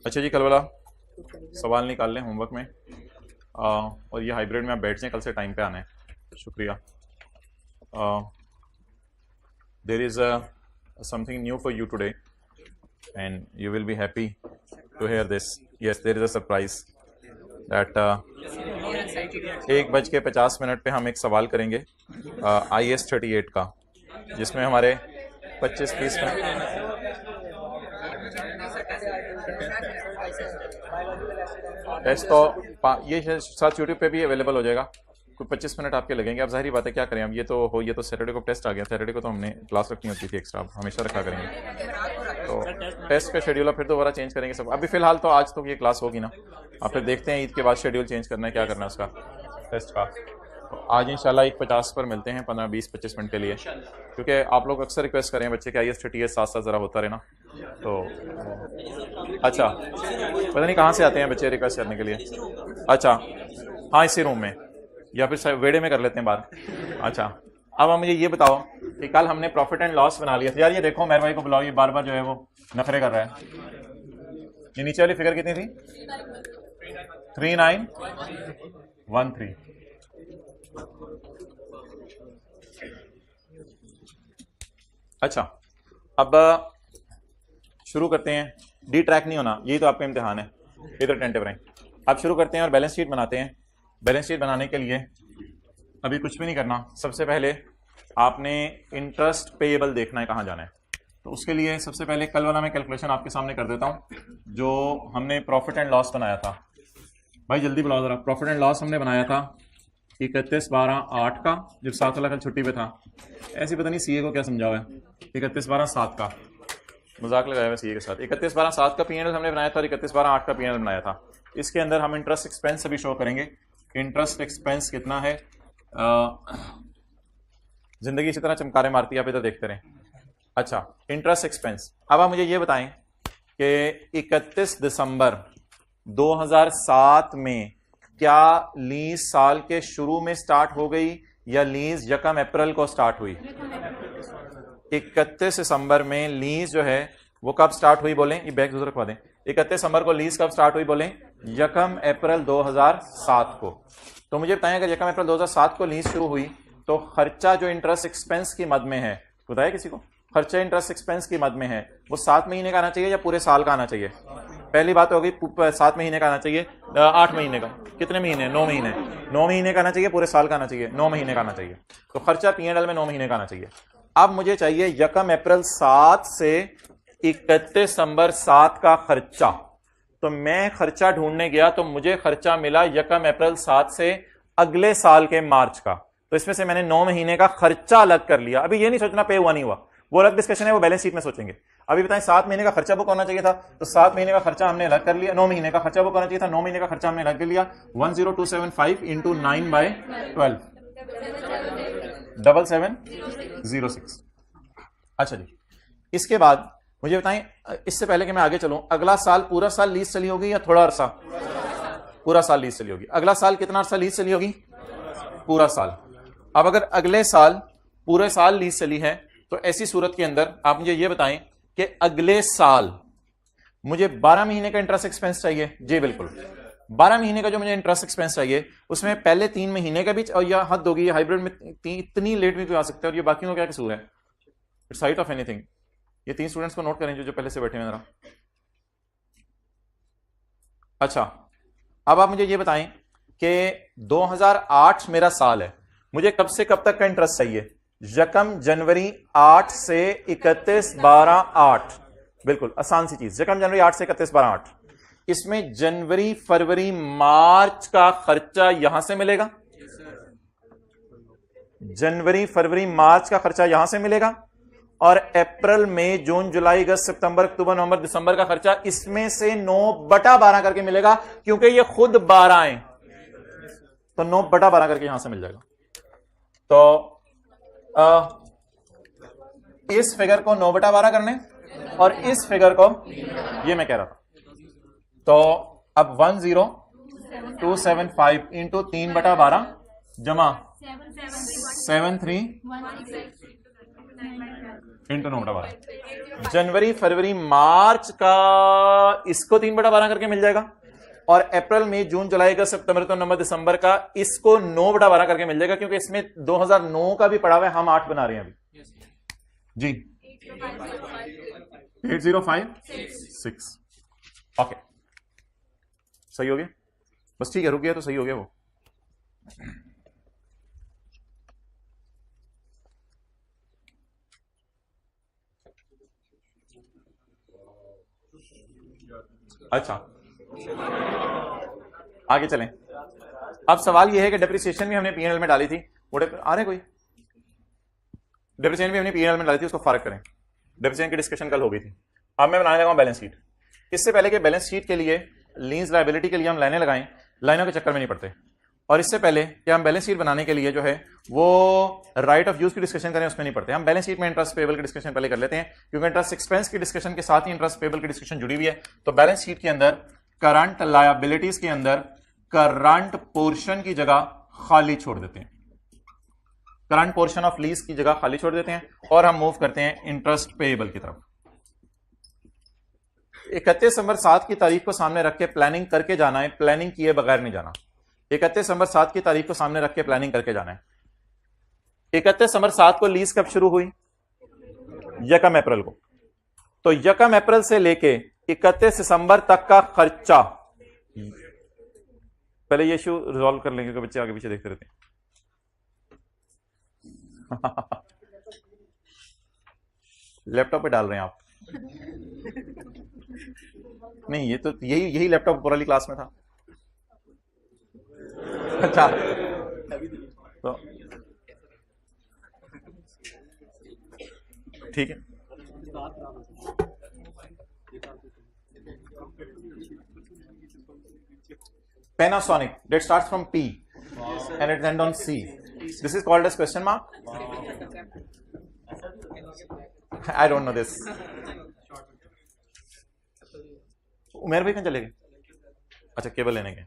अच्छा जी, कल वाला सवाल निकाल लें होमवर्क में, और ये हाइब्रिड में आप बैठ जाएं, कल से टाइम पे आना है। शुक्रिया। There is something new for you today and you will be happy to hear this. Yes, there is a surprise that 1:50 पे हम एक सवाल करेंगे IS-38 का, जिसमें हमारे 25-30 मिनट टेस्ट तो ये साथ यूट्यूब पे भी अवेलेबल हो जाएगा। कोई 25 मिनट आपके लगेंगे। अब जाहिर बात है क्या करें, अब ये तो सैटरडे को टेस्ट आ गया। सैटरडे को तो हमने क्लास रखनी होती थी एक्स्ट्रा, हमेशा रखा करेंगे, तो टेस्ट का शेड्यूल फिर दोबारा चेंज करेंगे सब। अभी फिलहाल तो आज तो ये क्लास होगी ना, अब फिर देखते हैं ईद के बाद शेड्यूल चेंज करना है, क्या करना है उसका टेस्ट का। तो आज इंशाल्लाह 1:50 पर मिलते हैं 15-20-25 मिनट के लिए, क्योंकि आप लोग अक्सर रिक्वेस्ट करें बच्चे के IS-38 साथ साथ ज़रा होता रहे ना। तो अच्छा, पता नहीं कहाँ से आते हैं बच्चे रिक्वेस्ट करने के लिए। अच्छा हाँ, इसी रूम में या फिर वेड़े में कर लेते हैं बात। अच्छा, अब आप मुझे ये बताओ कि कल हमने प्रॉफिट एंड लॉस बना लिया था। यार ये देखो, मेरे भाई को बुलाओ, ये बार बार जो है वो नखरे कर रहा है। ये नीचे वाली फिगर कितनी थी? 3913। अच्छा, अब शुरू करते हैं। डी ट्रैक नहीं होना, यही तो आपका इम्तिहान है, इधर अटेंटिव रहें। अब शुरू करते हैं और बैलेंस शीट बनाते हैं। बैलेंस शीट बनाने के लिए अभी कुछ भी नहीं करना। सबसे पहले आपने इंटरेस्ट पेएबल देखना है कहाँ जाना है। तो उसके लिए सबसे पहले कल वाला मैं कैलकुलेशन आपके सामने कर देता हूँ, जो हमने प्रॉफिट एंड लॉस बनाया था। भाई जल्दी बुलाओ जरा। प्रॉफिट एंड लॉस हमने बनाया था 31/12/8 का, जब 7 वाला कल छुट्टी पे था। ऐसे पता नहीं सीए को क्या समझा हुआ है। 31/12/7 का मजाक लगाया हुआ सीए के साथ। 31/12/7 का पीएनएल हमने बनाया था और 31/12/8 का पीएनएल बनाया था। इसके अंदर हम इंटरेस्ट एक्सपेंस अभी शो करेंगे। इंटरेस्ट एक्सपेंस कितना है? जिंदगी इसी तरह चमकारे मारती है, आप इधर देखते रहें। अच्छा, इंटरेस्ट एक्सपेंस। अब आप मुझे ये बताएं कि 31 दिसंबर 2007 में क्या लीज साल के शुरू में स्टार्ट हो गई या लीज 1 अप्रैल को स्टार्ट हुई? 31 दिसंबर में लीज जो है वो कब स्टार्ट हुई बोलें? ये बैग रखवा दें। 31 दिसंबर को लीज कब स्टार्ट हुई बोलें? 1 अप्रैल 2007 को। तो मुझे बताएं, अगर 1 अप्रैल 2007 को लीज शुरू हुई तो खर्चा जो इंटरेस्ट एक्सपेंस की मद में है, बताया किसी को? खर्चा इंटरेस्ट एक्सपेंस की मद में है, वो 7 महीने का आना चाहिए या पूरे साल का आना चाहिए? पहली बात होगी 7 महीने का आना चाहिए। 8 महीने का? कितने महीने? 9 महीने। 9 महीने का आना चाहिए, पूरे साल का आना चाहिए? 9 महीने का आना चाहिए। तो खर्चा पीएनएल में 9 महीने का आना चाहिए। अब मुझे चाहिए 1 अप्रैल 7 से 31 दिसंबर 7 का खर्चा। तो मैं खर्चा ढूंढने गया तो मुझे खर्चा मिला 1 अप्रैल 7 से अगले साल के मार्च का। तो इसमें से मैंने 9 महीने का खर्चा अलग कर लिया। अभी ये नहीं सोचना पे हुआ नहीं हुआ, वो अलग डिस्कशन है, वो बैलेंस शीट में सोचेंगे। अभी बताएं 7 महीने का खर्चा बुक होना चाहिए था, तो 7 महीने का खर्चा हमने अलग कर लिया। 9 महीने का खर्चा बुक होना चाहिए था, 9 महीने का खर्चा हमने अलग कर लिया। 10275 इंटू 9/12 7706। अच्छा जी, इसके बाद मुझे बताएं, इससे पहले कि मैं आगे चलूं, अगला साल पूरा साल लीज चली होगी या थोड़ा अरसा? पूरा साल लीज चली होगी। अगला साल कितना अरसा लीज चली होगी? पूरा साल। अब अगर अगले साल पूरे साल लीज चली है तो ऐसी सूरत के अंदर आप मुझे ये बताएं कि अगले साल मुझे 12 महीने का इंटरेस्ट एक्सपेंस चाहिए। जी बिल्कुल, 12 महीने का जो मुझे इंटरेस्ट एक्सपेंस चाहिए, उसमें पहले 3 महीने का भी, और यह हद होगी, ये हाइब्रिड में इतनी लेट भी आ सकता है, और ये बाकी का क्या कसूर है? It's site of anything. ये 3 स्टूडेंट्स को नोट करें जो पहले से बैठे हुए जरा। अच्छा, अब आप मुझे ये बताएं कि 2008 मेरा साल है, मुझे कब से कब तक का इंटरेस्ट चाहिए? 1 जनवरी 8 से 31/12/8। बिल्कुल आसान सी चीज, 1 जनवरी 8 से 31/12/8। इसमें जनवरी फरवरी मार्च का खर्चा यहां से मिलेगा, जनवरी फरवरी मार्च का खर्चा यहां से मिलेगा, और अप्रैल मई जून जुलाई अगस्त सितंबर अक्टूबर नवंबर दिसंबर का खर्चा इसमें से 9/12 करके मिलेगा, क्योंकि ये खुद 12 है, तो 9/12 करके यहां से मिल जाएगा। तो इस फिगर को 9/12 करने और इस फिगर को, ये मैं कह रहा था, तो अब 10275 इंटू 3/12 जमा 73 इंटू 9/12। जनवरी फरवरी मार्च का इसको 3/12 करके मिल जाएगा, और अप्रैल मई जून जुलाई का सितंबर तो नवंबर दिसंबर का इसको 9/12 करके मिल जाएगा, क्योंकि इसमें 2009 का भी पड़ा हुआ है, हम 8 बना रहे हैं अभी जी। 8056। ओके, सही हो गया, बस ठीक है, रुक गया तो सही हो गया वो। अच्छा, आगे चलें। अब सवाल यह है कि डेप्रिसिएशन भी हमने पीएनएल में डाली थी, वो आ रहे कोई डेप्रिसिएशन भी हमने पीएनएल में डाली थी, उसको फर्क करें। डेप्रिसिएशन की डिस्कशन कल हो गई थी। अब मैं बनाने लगा बैलेंस शीट। इससे पहले कि बैलेंस शीट के लिए लीज लायबिलिटी के लिए हम लाइनें लगाएं, लाइनों के चक्कर में नहीं पड़ते, और इससे पहले कि हम बैलेंस शीट बनाने के लिए जो है वो राइट ऑफ यूज की डिस्कशन करें, उसमें नहीं पड़ते। हम बैलेंस शीट में इंटरेस्ट पेबल की डिस्कशन पहले कर लेते हैं, क्योंकि इंटरेस्ट एक्सपेंस की डिस्कशन के साथ ही इंटरेस्ट पेबल की डिस्कशन जुड़ी हुई है। तो बैलेंस शीट के अंदर करंट लायबिलिटीज के अंदर करंट पोर्शन की जगह खाली छोड़ देते हैं, करंट पोर्शन ऑफ लीज की जगह खाली छोड़ देते हैं, और हम मूव करते हैं इंटरेस्ट पेबल की तरफ। 31 दिसंबर 7 की तारीख को सामने रख के प्लानिंग करके जाना है, प्लानिंग किए बगैर नहीं जाना। 31 दिसंबर 7 की तारीख को सामने रख के प्लानिंग करके जाना है। 31 दिसंबर 7 को लीज कब शुरू हुई? 1 अप्रैल को। तो 1 अप्रैल से लेके 31 दिसंबर तक का खर्चा, पहले ये इशू रिजॉल्व कर लेंगे, बच्चे आगे पीछे देखते रहते हैं। लैपटॉप पे डाल रहे हैं आप? नहीं, ये तो यही लैपटॉप पुरानी क्लास में था। अच्छा, तो ठीक है। Panasonic that starts from P and it ends on C. This is called as question mark. I don't know this. उमेर भाई कहाँ चले गए? अच्छा, केबल लेने गए,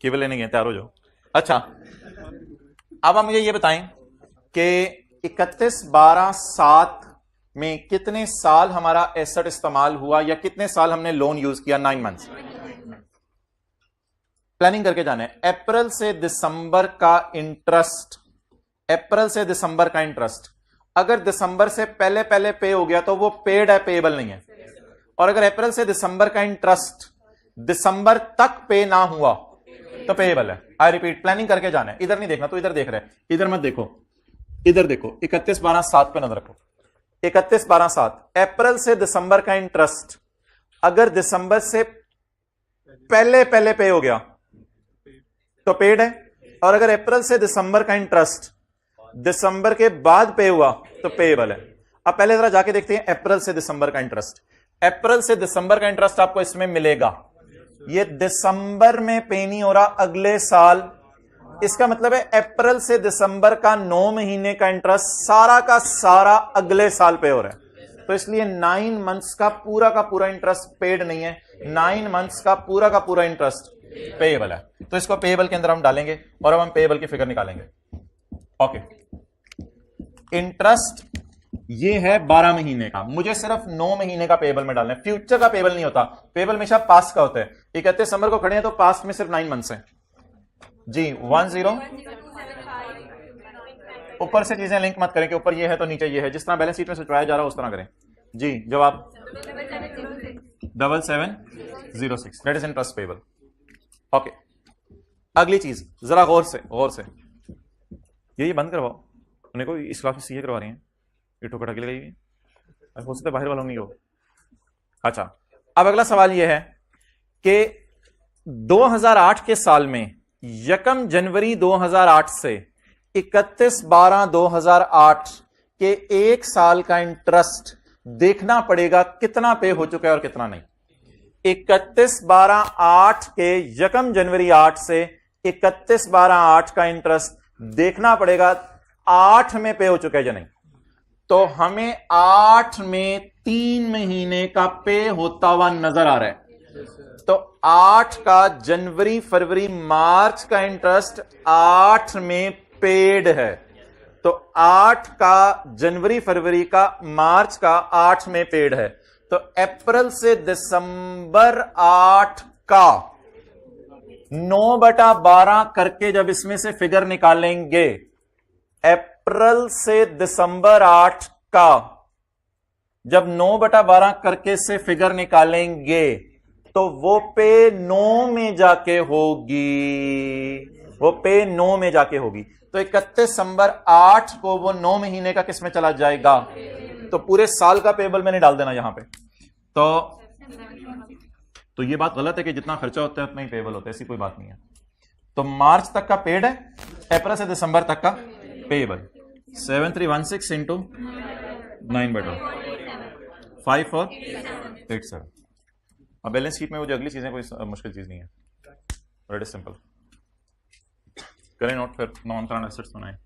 केबल लेने गए, तैयार हो जाओ। अच्छा, अब आप मुझे ये बताएं कि 31/12/7 में कितने साल हमारा एसेट इस्तेमाल हुआ, या कितने साल हमने लोन यूज किया? 9 मंथ्स। प्लानिंग करके जाना है। अप्रैल से दिसंबर का इंटरेस्ट, अप्रैल से दिसंबर का इंटरेस्ट अगर दिसंबर से पहले पहले पे हो गया तो वो पेड है, पेएबल नहीं है। और अगर अप्रैल से दिसंबर का इंटरेस्ट दिसंबर तक पे ना हुआ तो पेएबल है। आई रिपीट, प्लानिंग करके जाना है। इधर नहीं देखना, तो इधर देख रहे हैं, इधर मत देखो, इधर देखो। 31/12/7 पे नजर रखो। 31/12/7 अप्रैल से दिसंबर का इंटरेस्ट अगर दिसंबर से पहले पहले पे हो गया तो पेड है, और अगर अप्रैल से दिसंबर का इंटरेस्ट दिसंबर के बाद पे हुआ तो पेएबल है। अब पहले जरा जाके देखते हैं अप्रैल से दिसंबर का इंटरेस्ट। अप्रैल से दिसंबर का इंटरेस्ट आपको इसमें मिलेगा, ये दिसंबर में पे नहीं हो रहा, अगले साल। इसका मतलब है अप्रैल से दिसंबर का 9 महीने का इंटरेस्ट सारा का सारा अगले साल पे हो रहा है। तो इसलिए 9 मंथ्स का पूरा इंटरेस्ट पेड नहीं है, 9 मंथ्स का पूरा इंटरेस्ट पेएबल है। तो इसको पेएबल के अंदर हम डालेंगे, और अब हम पेएबल की फिगर निकालेंगे। ओके, इंटरेस्ट ये है 12 महीने का, मुझे सिर्फ 9 महीने का पेएबल में डालना है। फ्यूचर का पेएबल नहीं होता, पेएबल हमेशा पास्ट का होता है। 31 दिसंबर को खड़े हैं तो पास्ट में सिर्फ 9 मंथ्स हैं जी। 10 ऊपर से चीजें लिंक मत करें कि ऊपर ये है तो नीचे ये है, जिस तरह बैलेंस शीट में सुचवाया जा रहा है उस तरह करें जी। जवाब 7706, that is interest payable. Okay, अगली चीज जरा गौर से ये बंद करवाओ, उन्हें को इस क्लास में सीए करवा रही हैं, ये ठोकर ढके लगाई, हो सकता है बाहर वालों नहीं हो। अच्छा, अब अगला सवाल यह है कि 2008 के साल में 1 जनवरी 2008 से 31/12/2008 के एक साल का इंटरेस्ट देखना पड़ेगा कितना पे हो चुका है और कितना नहीं। 31/12/8 के 1 जनवरी 8 से 31/12/8 का इंटरेस्ट देखना पड़ेगा 8 में पे हो चुका है या नहीं। तो हमें 8 में 3 महीने का पे होता हुआ नजर आ रहा है। तो 8 का जनवरी फरवरी मार्च का इंटरेस्ट 8 में पेड है। तो 8 का जनवरी फरवरी का मार्च का 8 में पेड है, तो अप्रैल से दिसंबर 8 का 9/12 करके जब इसमें से फिगर निकालेंगे, अप्रैल से दिसंबर 8 का जब 9/12 करके से फिगर निकालेंगे तो वो पे 9 में जाके होगी, वो पे 9 में जाके होगी। तो 31 दिसंबर 8 को वो 9 महीने का किस में चला जाएगा, तो पूरे साल का पेबल मैंने डाल देना यहां पे। तो ये बात गलत है कि जितना खर्चा होता है उतना ही पेबल होता है, ऐसी कोई बात नहीं है। तो मार्च तक का पेड है, अप्रैल से दिसंबर तक का पेबल। 7316 इंटू 9/2 5487। अब बैलेंस शीट में वो जो अगली चीजें कोई मुश्किल चीज नहीं है, वेरी सिंपल। करें नोट, फिर नॉन करंट एसेट्स बनाएं।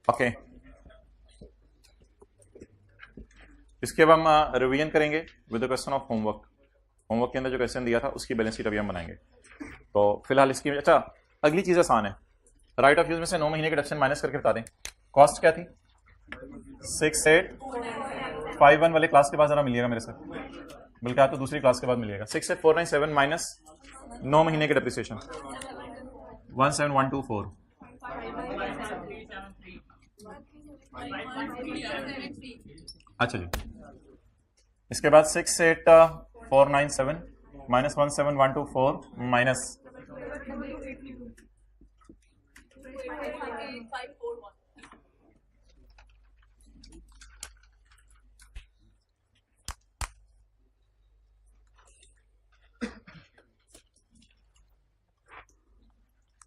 ओके, इसके बाद हम रिवीजन करेंगे with the question of homework. Homework के अंदर जो क्वेश्चन दिया था उसकी बैलेंस शीट अभी हम बनाएंगे। तो फिलहाल इसकी अच्छा अगली चीज आसान है, राइट ऑफ यूज में से 9 महीने के डिडक्शन माइनस करके बता दें। कॉस्ट क्या थी, 6851 वाले क्लास के बाद जरा मिलिएगा मेरे साथ, बल्कि आप तो दूसरी क्लास के बाद मिलिएगा। 68497 माइनस 9 महीने के डिप्रिसिएशन 17124। अच्छा जी, इसके बाद 68497 माइनस 17124 माइनस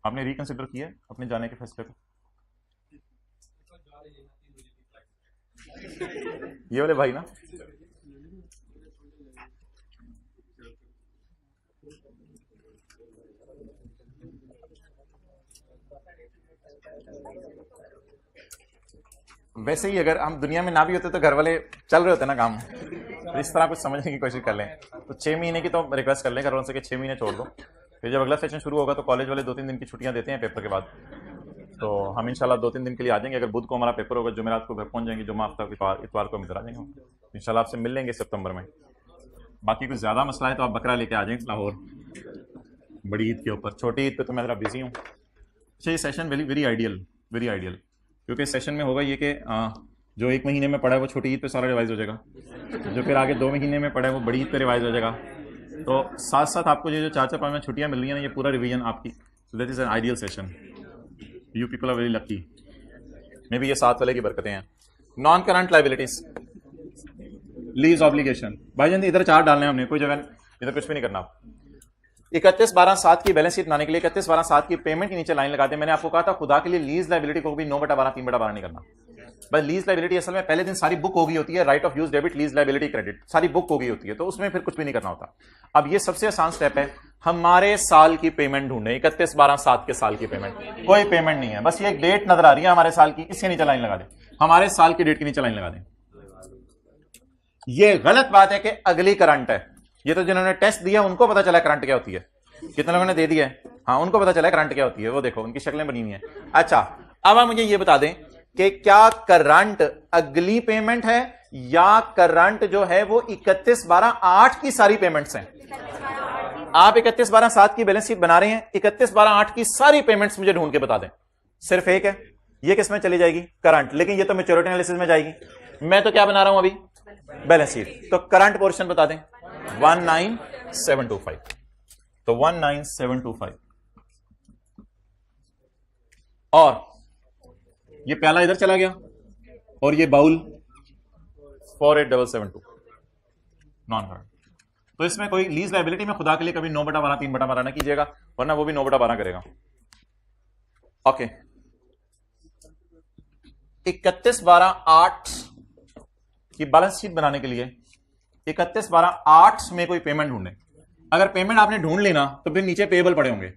आपने रिकंसिडर किया अपने जाने के फैसले को? ये वाले भाई ना, वैसे ही अगर हम दुनिया में ना भी होते तो घर वाले चल रहे होते ना काम, तो इस तरह कुछ समझने की कोशिश कर लें। तो 6 महीने की तो रिक्वेस्ट कर लें घर वालों से कि 6 महीने छोड़ दो, फिर जब अगला सेशन शुरू होगा तो कॉलेज वाले 2-3 दिन की छुट्टियां देते हैं पेपर के बाद, तो हम इंशाल्लाह 2-3 दिन के लिए आ जाएंगे। अगर बुध को हमारा पेपर होगा, जुमेरात को घर पहुंच जाएंगे, जुम्मा हफ्ता इतवार को हम इधर आ जाएंगे, इंशाल्लाह आपसे मिल लेंगे सितंबर में। बाकी कुछ ज़्यादा मसला है तो आप बकरा लेके आ जाएंगे लाहौर बड़ी ईद के ऊपर। छोटी ईद पे तो मैं ज़रा बिजी हूँ। अच्छा, ये सेशन वेरी आइडियल, क्योंकि सेशन में होगा ये कि जो 1 महीने में पढ़ा है वो छोटी ईद पे सारा रिवाइज हो जाएगा, जो फिर आगे 2 महीने में पढ़ा है वो बड़ी ईद पे रिवाइज हो जाएगा। तो साथ साथ आपको ये जो 4-4-5 में छुट्टियां मिल रही हैं ना, ये पूरा रिवीजन आपकी, that is an ideal session. You people are very lucky. Maybe ये 7 वाले की बरकतें हैं। Non current liabilities, lease obligation, भाईजान इधर 4 डालने हैं हमने, कोई जगह इधर कुछ भी नहीं करना। 31/12/7 की बैलेंस शीट बनाने के लिए 31/12/7 की पेमेंट के नीचे लाइन लगा दें। मैंने आपको कहा था खुदा के लिए लीज लाइबिलिटी को भी 9/12 3/12 नहीं करना। बस लीज लाइबिलिटी असल में पहले दिन सारी बुक हो गई होती है, right of use debit lease liability credit सारी बुक हो गई होती है, तो उसमें फिर कुछ भी नहीं करना होता। अब ये सबसे आसान स्टेप है, हमारे साल की पेमेंट ढूंढे। 31/12/7 के साल की पेमेंट, कोई पेमेंट नहीं है, बस ये एक डेट नजर आ रही है हमारे साल की, इसके नीचे लाइन लगा दें। हमारे साल की डेट के नीचे लाइन लगा दें। ये गलत बात है कि अगली करंट है। ये तो जिन्होंने टेस्ट दिया उनको पता चला करंट क्या होती है, कितने लोगों ने दे दिया है, हाँ उनको पता चला करंट क्या होती है, वो देखो उनकी शक्लें बनी हुई हैं। अच्छा, अब आप मुझे ये बता दें कि क्या करंट अगली पेमेंट है या करंट जो है वो 31/12/8 की सारी पेमेंट्स हैं? आप 31/12/7 की बैलेंस शीट बना रहे हैं, 31/12/8 की सारी पेमेंट्स मुझे ढूंढ के बता दें। सिर्फ एक है, ये किस में चली जाएगी? करंट। लेकिन ये तो मैच्योरिटी एनालिसिस में जाएगी। मैं तो क्या बना रहा हूं अभी? Balance sheet. तो करंट पोर्शन बता दें 19725। तो 19725 और ये प्याला इधर चला गया और ये बाउल 48772 नॉन करंट। तो इसमें कोई लीज लायबिलिटी में खुदा के लिए कभी 9/12 3/12 ना कीजिएगा, वरना वो भी 9/12 करेगा। ओके, 31/12/8 की बैलेंस शीट बनाने के लिए 31/12/8 में कोई पेमेंट ढूंढे। अगर पेमेंट आपने ढूंढ लेना तो फिर नीचे पेएबल पड़े होंगे।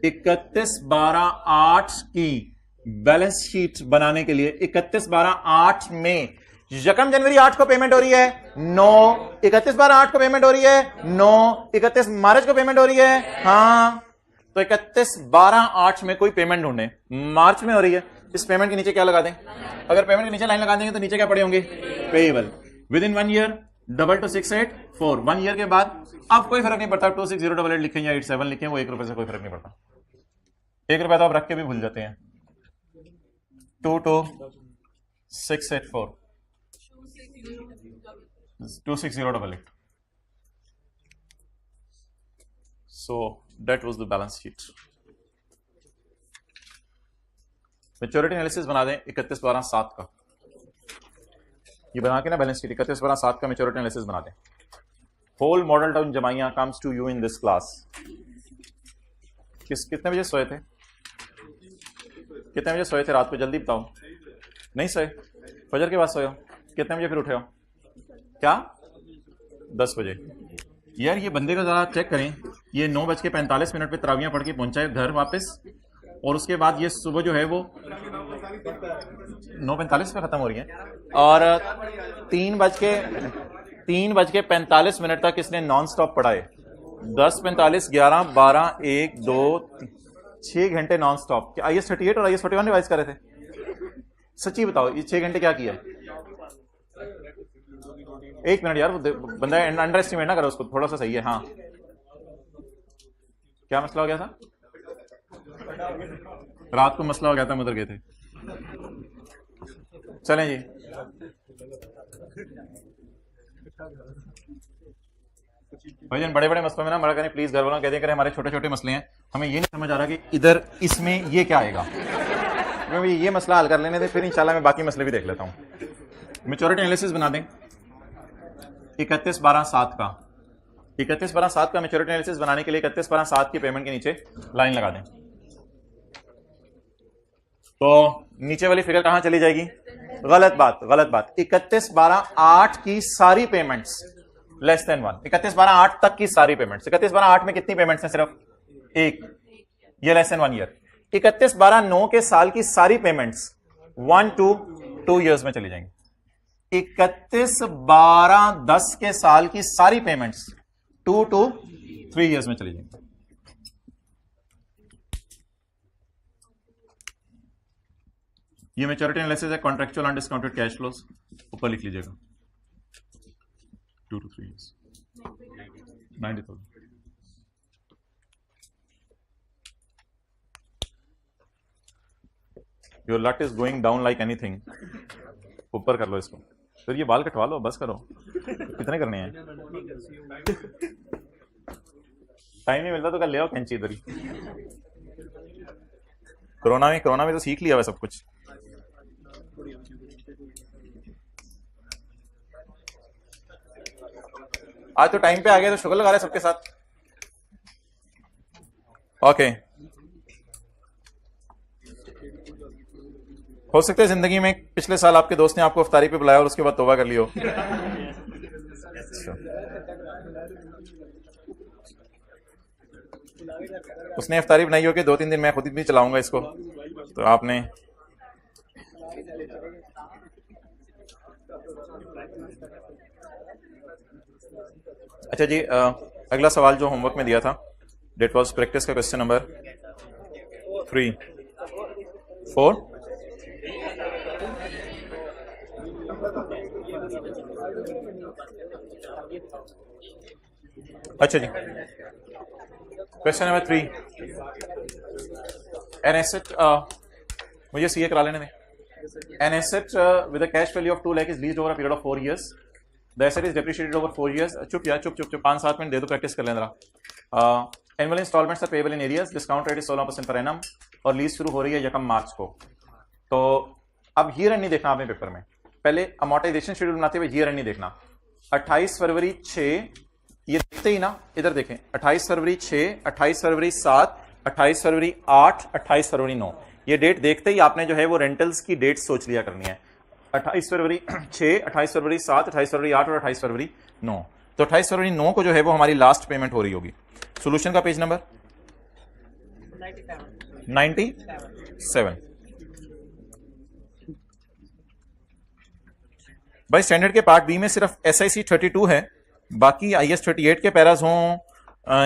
31/12/8 की बैलेंस शीट बनाने के लिए 31/12/8 में यकम जनवरी 8 को पेमेंट हो रही है 9, 31/12/8 को पेमेंट हो रही है 9, 31 मार्च को पेमेंट हो रही है हाँ। तो 31/12/8 में कोई पेमेंट ढूंढे, मार्च में हो रही है, इस पेमेंट के नीचे क्या लगा दें? अगर पेमेंट के नीचे लाइन लगा देंगे तो नीचे क्या पड़े होंगे? Payable. With in 1 year 22,684 1 year के बाद अब कोई फर्क नहीं पड़ता 26088 लिखें या 87 लिखें, वो 1 रुपए से कोई फर्क नहीं पड़ता। 1 रुपया तो आप रख के भी भूल जाते हैं। 22684 26088। So that was the balance sheet. Maturity analysis बना दें 31/12/7 का। ये बना के ना बैलेंस शीट 31/12/7 का मैच्योरिटी एनालिसिस बना दें। होल मॉडल टाउन जमाइया comes to you in this class. कितने बजे सोए थे? कितने बजे सोए थे रात को? जल्दी बताओ। नहीं सोए? फजर के बाद सोए हो? कितने बजे फिर उठे हो? क्या? 10 बजे। यार ये बंदे का जरा चेक करें, ये 9:45 पे तरावियां पढ़ के पहुंचा है घर वापस, और उसके बाद ये सुबह जो है वो 9:45 पे खत्म हो रही है, और 3:45 तक इसने नॉन स्टॉप पढ़ा है। 10:45 11 12 1 2 6 घंटे नॉन स्टॉप। क्या IS 38 और IS 41 रिवाइज कर रहे थे? सच्ची बताओ, ये 6 घंटे क्या किया? 1 मिनट यार, बंदा अंडर एस्टिमेट ना करो उसको, थोड़ा सा सही है। हाँ, क्या मसला हो गया था? रात को मसला हो गया था, हम उधर गए थे। चलें जी, भाईजान बड़े बड़े मसलों में ना मरा करें प्लीज, घर वालों कह दें करें हमारे छोटे छोटे मसले हैं, हमें ये नहीं समझ आ रहा कि इधर इसमें ये क्या आएगा। ये मसला हल कर लेने थे, फिर इंशाल्लाह मैं बाकी मसले भी देख लेता हूं। मैच्योरिटी एनालिसिस बना दें 31/12/7 का। 31/12/7 का मैच्योरिटी एनालिसिस बनाने के लिए 31/12/7 की पेमेंट के नीचे लाइन लगा दें। तो नीचे वाली फिगर कहां चली जाएगी? गलत बात, गलत बात। 31/12/8 की सारी पेमेंट्स लेस देन 1। 31/12/8 तक की सारी पेमेंट्स। 31/12/8 में कितनी पेमेंट्स हैं? सिर्फ एक, ये लेस देन 1 ईयर। 31/12/9 के साल की सारी पेमेंट्स 1 to 2 ईयर्स में चली जाएंगी। 31/12/10 के साल की सारी पेमेंट्स 2 to 3 ईयर्स में चली जाएंगी। ये मैच्योरिटी एनालिसिस है कॉन्ट्रेक्चुअल अनडिस्काउंटेड कैश फ्लोज, ऊपर लिख लीजिएगा 2 to 3 years 90,000। योर लट is going down like anything. ऊपर कर लो इसको, फिर ये बाल कटवा लो, बस करो। कितने करने हैं? टाइम नहीं मिलता तो कल ले आओ कैंची इधर ही। कोरोना में तो सीख लिया हुआ सब कुछ। आज तो टाइम पे आ गए तो शुक्र लगा रहे सबके साथ। ओके, हो सकता है जिंदगी में पिछले साल आपके दोस्त ने आपको इफ्तारी पे बुलाया और उसके बाद तौबा कर लियो। उसने इफ्तारी बनाई हो कि 2-3 दिन मैं खुद भी चलाऊंगा इसको, तो आपने अच्छा जी, अगला सवाल जो होमवर्क में दिया था डेट वाज प्रैक्टिस का क्वेश्चन नंबर 3 4। अच्छा जी, क्वेश्चन नंबर 3, एन एसेट मुझे सीए करा लेने दें। An asset with a cash value of 2 lakh is leased over a period of 4 years. The asset is depreciated over 4 years. चुप यार, चुप चुप चुप, 5-7 मिनट दे दो, प्रैक्टिस कर लें जरा। Annual instalments are payable in arrears, discount rate is 16% per annum, और लीज शुरू हो रही है 1 मार्च को। तो अब ईयर एंड नहीं देखना आपने पेपर में, पहले अमोर्टाइजेशन शेड्यूल बनाते हुए ईयर एंड नहीं देखना। 28 फरवरी 6, ये देखते ही ना, इधर देखें, 28 फरवरी 6, 28 फरवरी 7, 28 फरवरी 8, 28 फरवरी 9, ये डेट देखते ही आपने जो है वो रेंटल्स की डेट सोच लिया करनी है। 28 फरवरी 6, 28 फरवरी 7, 28 फरवरी 8 और 28 फरवरी 9। तो 28 फरवरी 9 को जो है वो हमारी लास्ट पेमेंट हो रही होगी। सोल्यूशन का पेज नंबर 97। भाई स्टैंडर्ड के पार्ट बी में सिर्फ SIC 32 है, बाकी IS 38 के पैराज हों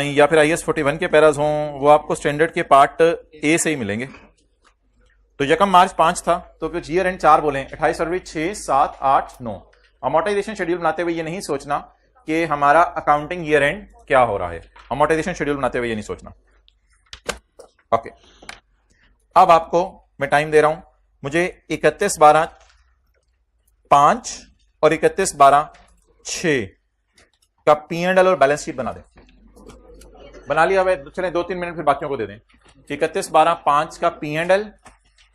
या फिर IS 41 के पैराज हों, वो आपको स्टैंडर्ड के पार्ट ए से ही मिलेंगे। तो 1 मार्च 5 था, तो फिर ईयर एंड 4 बोलें, 28 फरवरी 6, 7, 8, 9। अमोर्टाइजेशन शेड्यूल बनाते हुए ये नहीं सोचना कि हमारा अकाउंटिंग ईयर एंड क्या हो रहा है, अमोर्टाइजेशन शेड्यूल बनाते हुए ये नहीं सोचना। ओके, अब आपको मैं टाइम दे रहा हूं, मुझे 31/12/5 और 31/12/6 का P&L और बैलेंस शीट बना दें। बना लिया हुआ है, चलें 2-3 मिनट फिर बाकियों को दे दें। 31/12/5 का P&L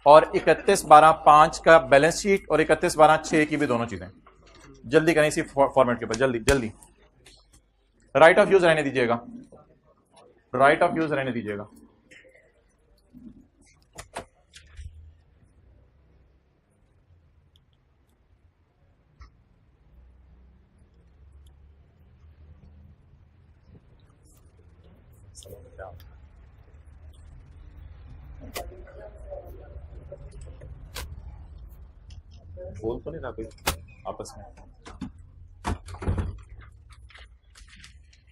और 31/12/5 का बैलेंस शीट और 31/12/6 की भी दोनों चीजें जल्दी करें इसी फॉर्मेट के ऊपर, जल्दी जल्दी। राइट ऑफ यूज रहने दीजिएगा, राइट ऑफ यूज रहने दीजिएगा। बोल तो नहीं रहा कोई आपस में,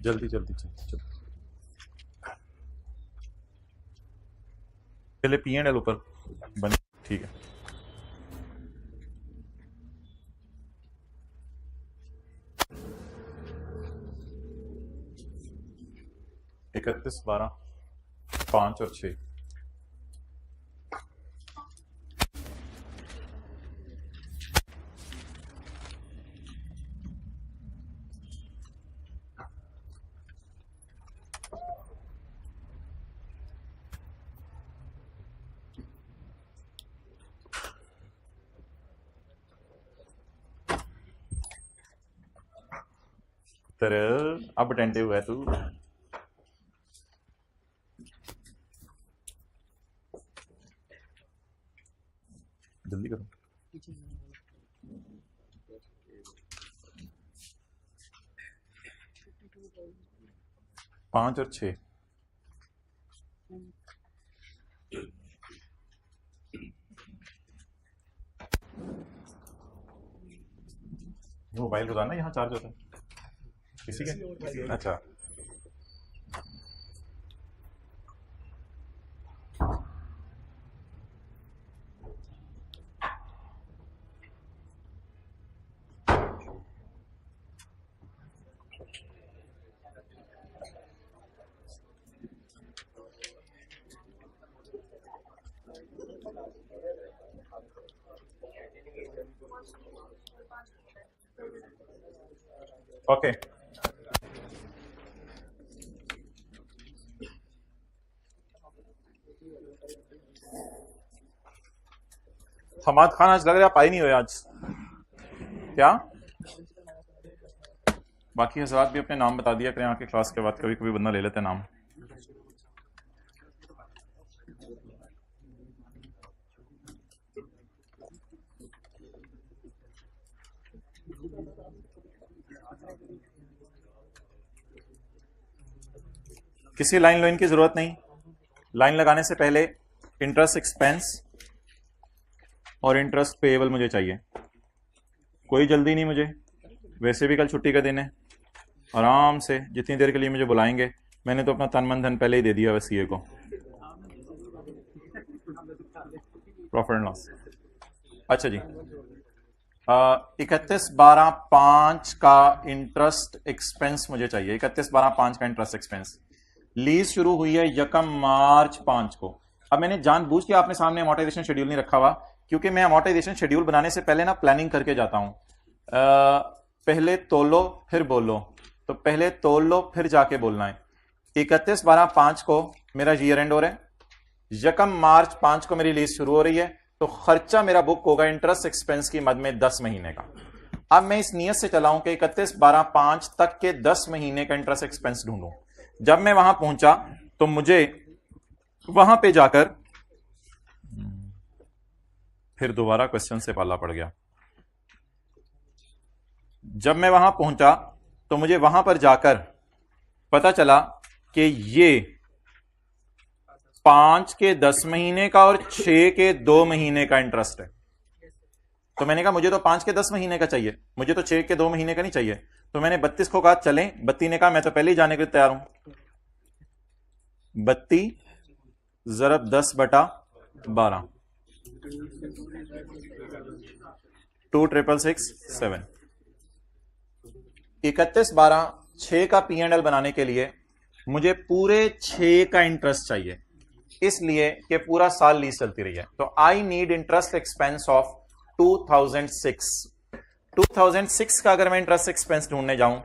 जल्दी जल्दी जल्दी। पहले P&L ऊपर बने, ठीक है। इकतीस 12 5 और 6 तरह। अब अटेंटिव है तू, जल्दी करो। पांच और 6 मोबाइल रोजाना यहाँ चार्ज होता है किसी के? अच्छा, ओके। हमाद खान आज लग रहा है आप आई नहीं हुए आज, क्या? बाकी हजरात भी अपने नाम बता दिया करें आके क्लास के बाद, कभी कभी बंदा ले लेते हैं नाम। किसी लाइन की जरूरत नहीं, लाइन लगाने से पहले इंटरेस्ट एक्सपेंस और इंटरेस्ट पेएबल मुझे चाहिए। कोई जल्दी नहीं मुझे, वैसे भी कल छुट्टी का दिन है, आराम से जितनी देर के लिए मुझे बुलाएंगे। मैंने तो अपना तन मन धन पहले ही दे दिया सीए को, प्रॉफिट एंड लॉस। अच्छा जी, 31/12/5 का इंटरेस्ट एक्सपेंस मुझे चाहिए। 31/12/5 का इंटरेस्ट एक्सपेंस। लीज शुरू हुई है 1 मार्च 5 को, अब मैंने जानबूझ के आपने सामने अमोर्टाइजेशन शेड्यूल नहीं रखा हुआ, क्योंकि मैं अमोर्टाइजेशन शेड्यूल बनाने से पहले ना प्लानिंग करके जाता हूं। पहले तोलो फिर बोलो, तो पहले तोल लो फिर जाके बोलना है। 31/12/5 को मेरा ईयर एंड हो रहा है, 1 मार्च 5 को मेरी लीज शुरू हो रही है, तो खर्चा मेरा बुक होगा इंटरेस्ट एक्सपेंस की मद में 10 महीने का। अब मैं इस नियत से चला हूं कि 31/12/5 तक के 10 महीने का इंटरेस्ट एक्सपेंस ढूंढूं। जब मैं वहां पहुंचा तो मुझे वहां पे जाकर फिर दोबारा क्वेश्चन से पाला पड़ गया। जब मैं वहां पहुंचा तो मुझे वहां पर जाकर पता चला कि ये 5 के 10 महीने का और 6 के 2 महीने का इंटरेस्ट है। तो मैंने कहा मुझे तो 5 के 10 महीने का चाहिए, मुझे तो 6 के 2 महीने का नहीं चाहिए। तो मैंने 32 को कहा चलें, 32 ने कहा मैं तो पहले ही जाने के लिए तैयार हूं। 32 ज़रब 10/12 2,667। 31/12/6 का P&L बनाने के लिए मुझे पूरे 6 का इंटरेस्ट चाहिए, इसलिए कि पूरा साल लीज चलती रही है। तो I need interest expense of 2006 का अगर मैं इंटरेस्ट एक्सपेंस ढूंढने जाऊं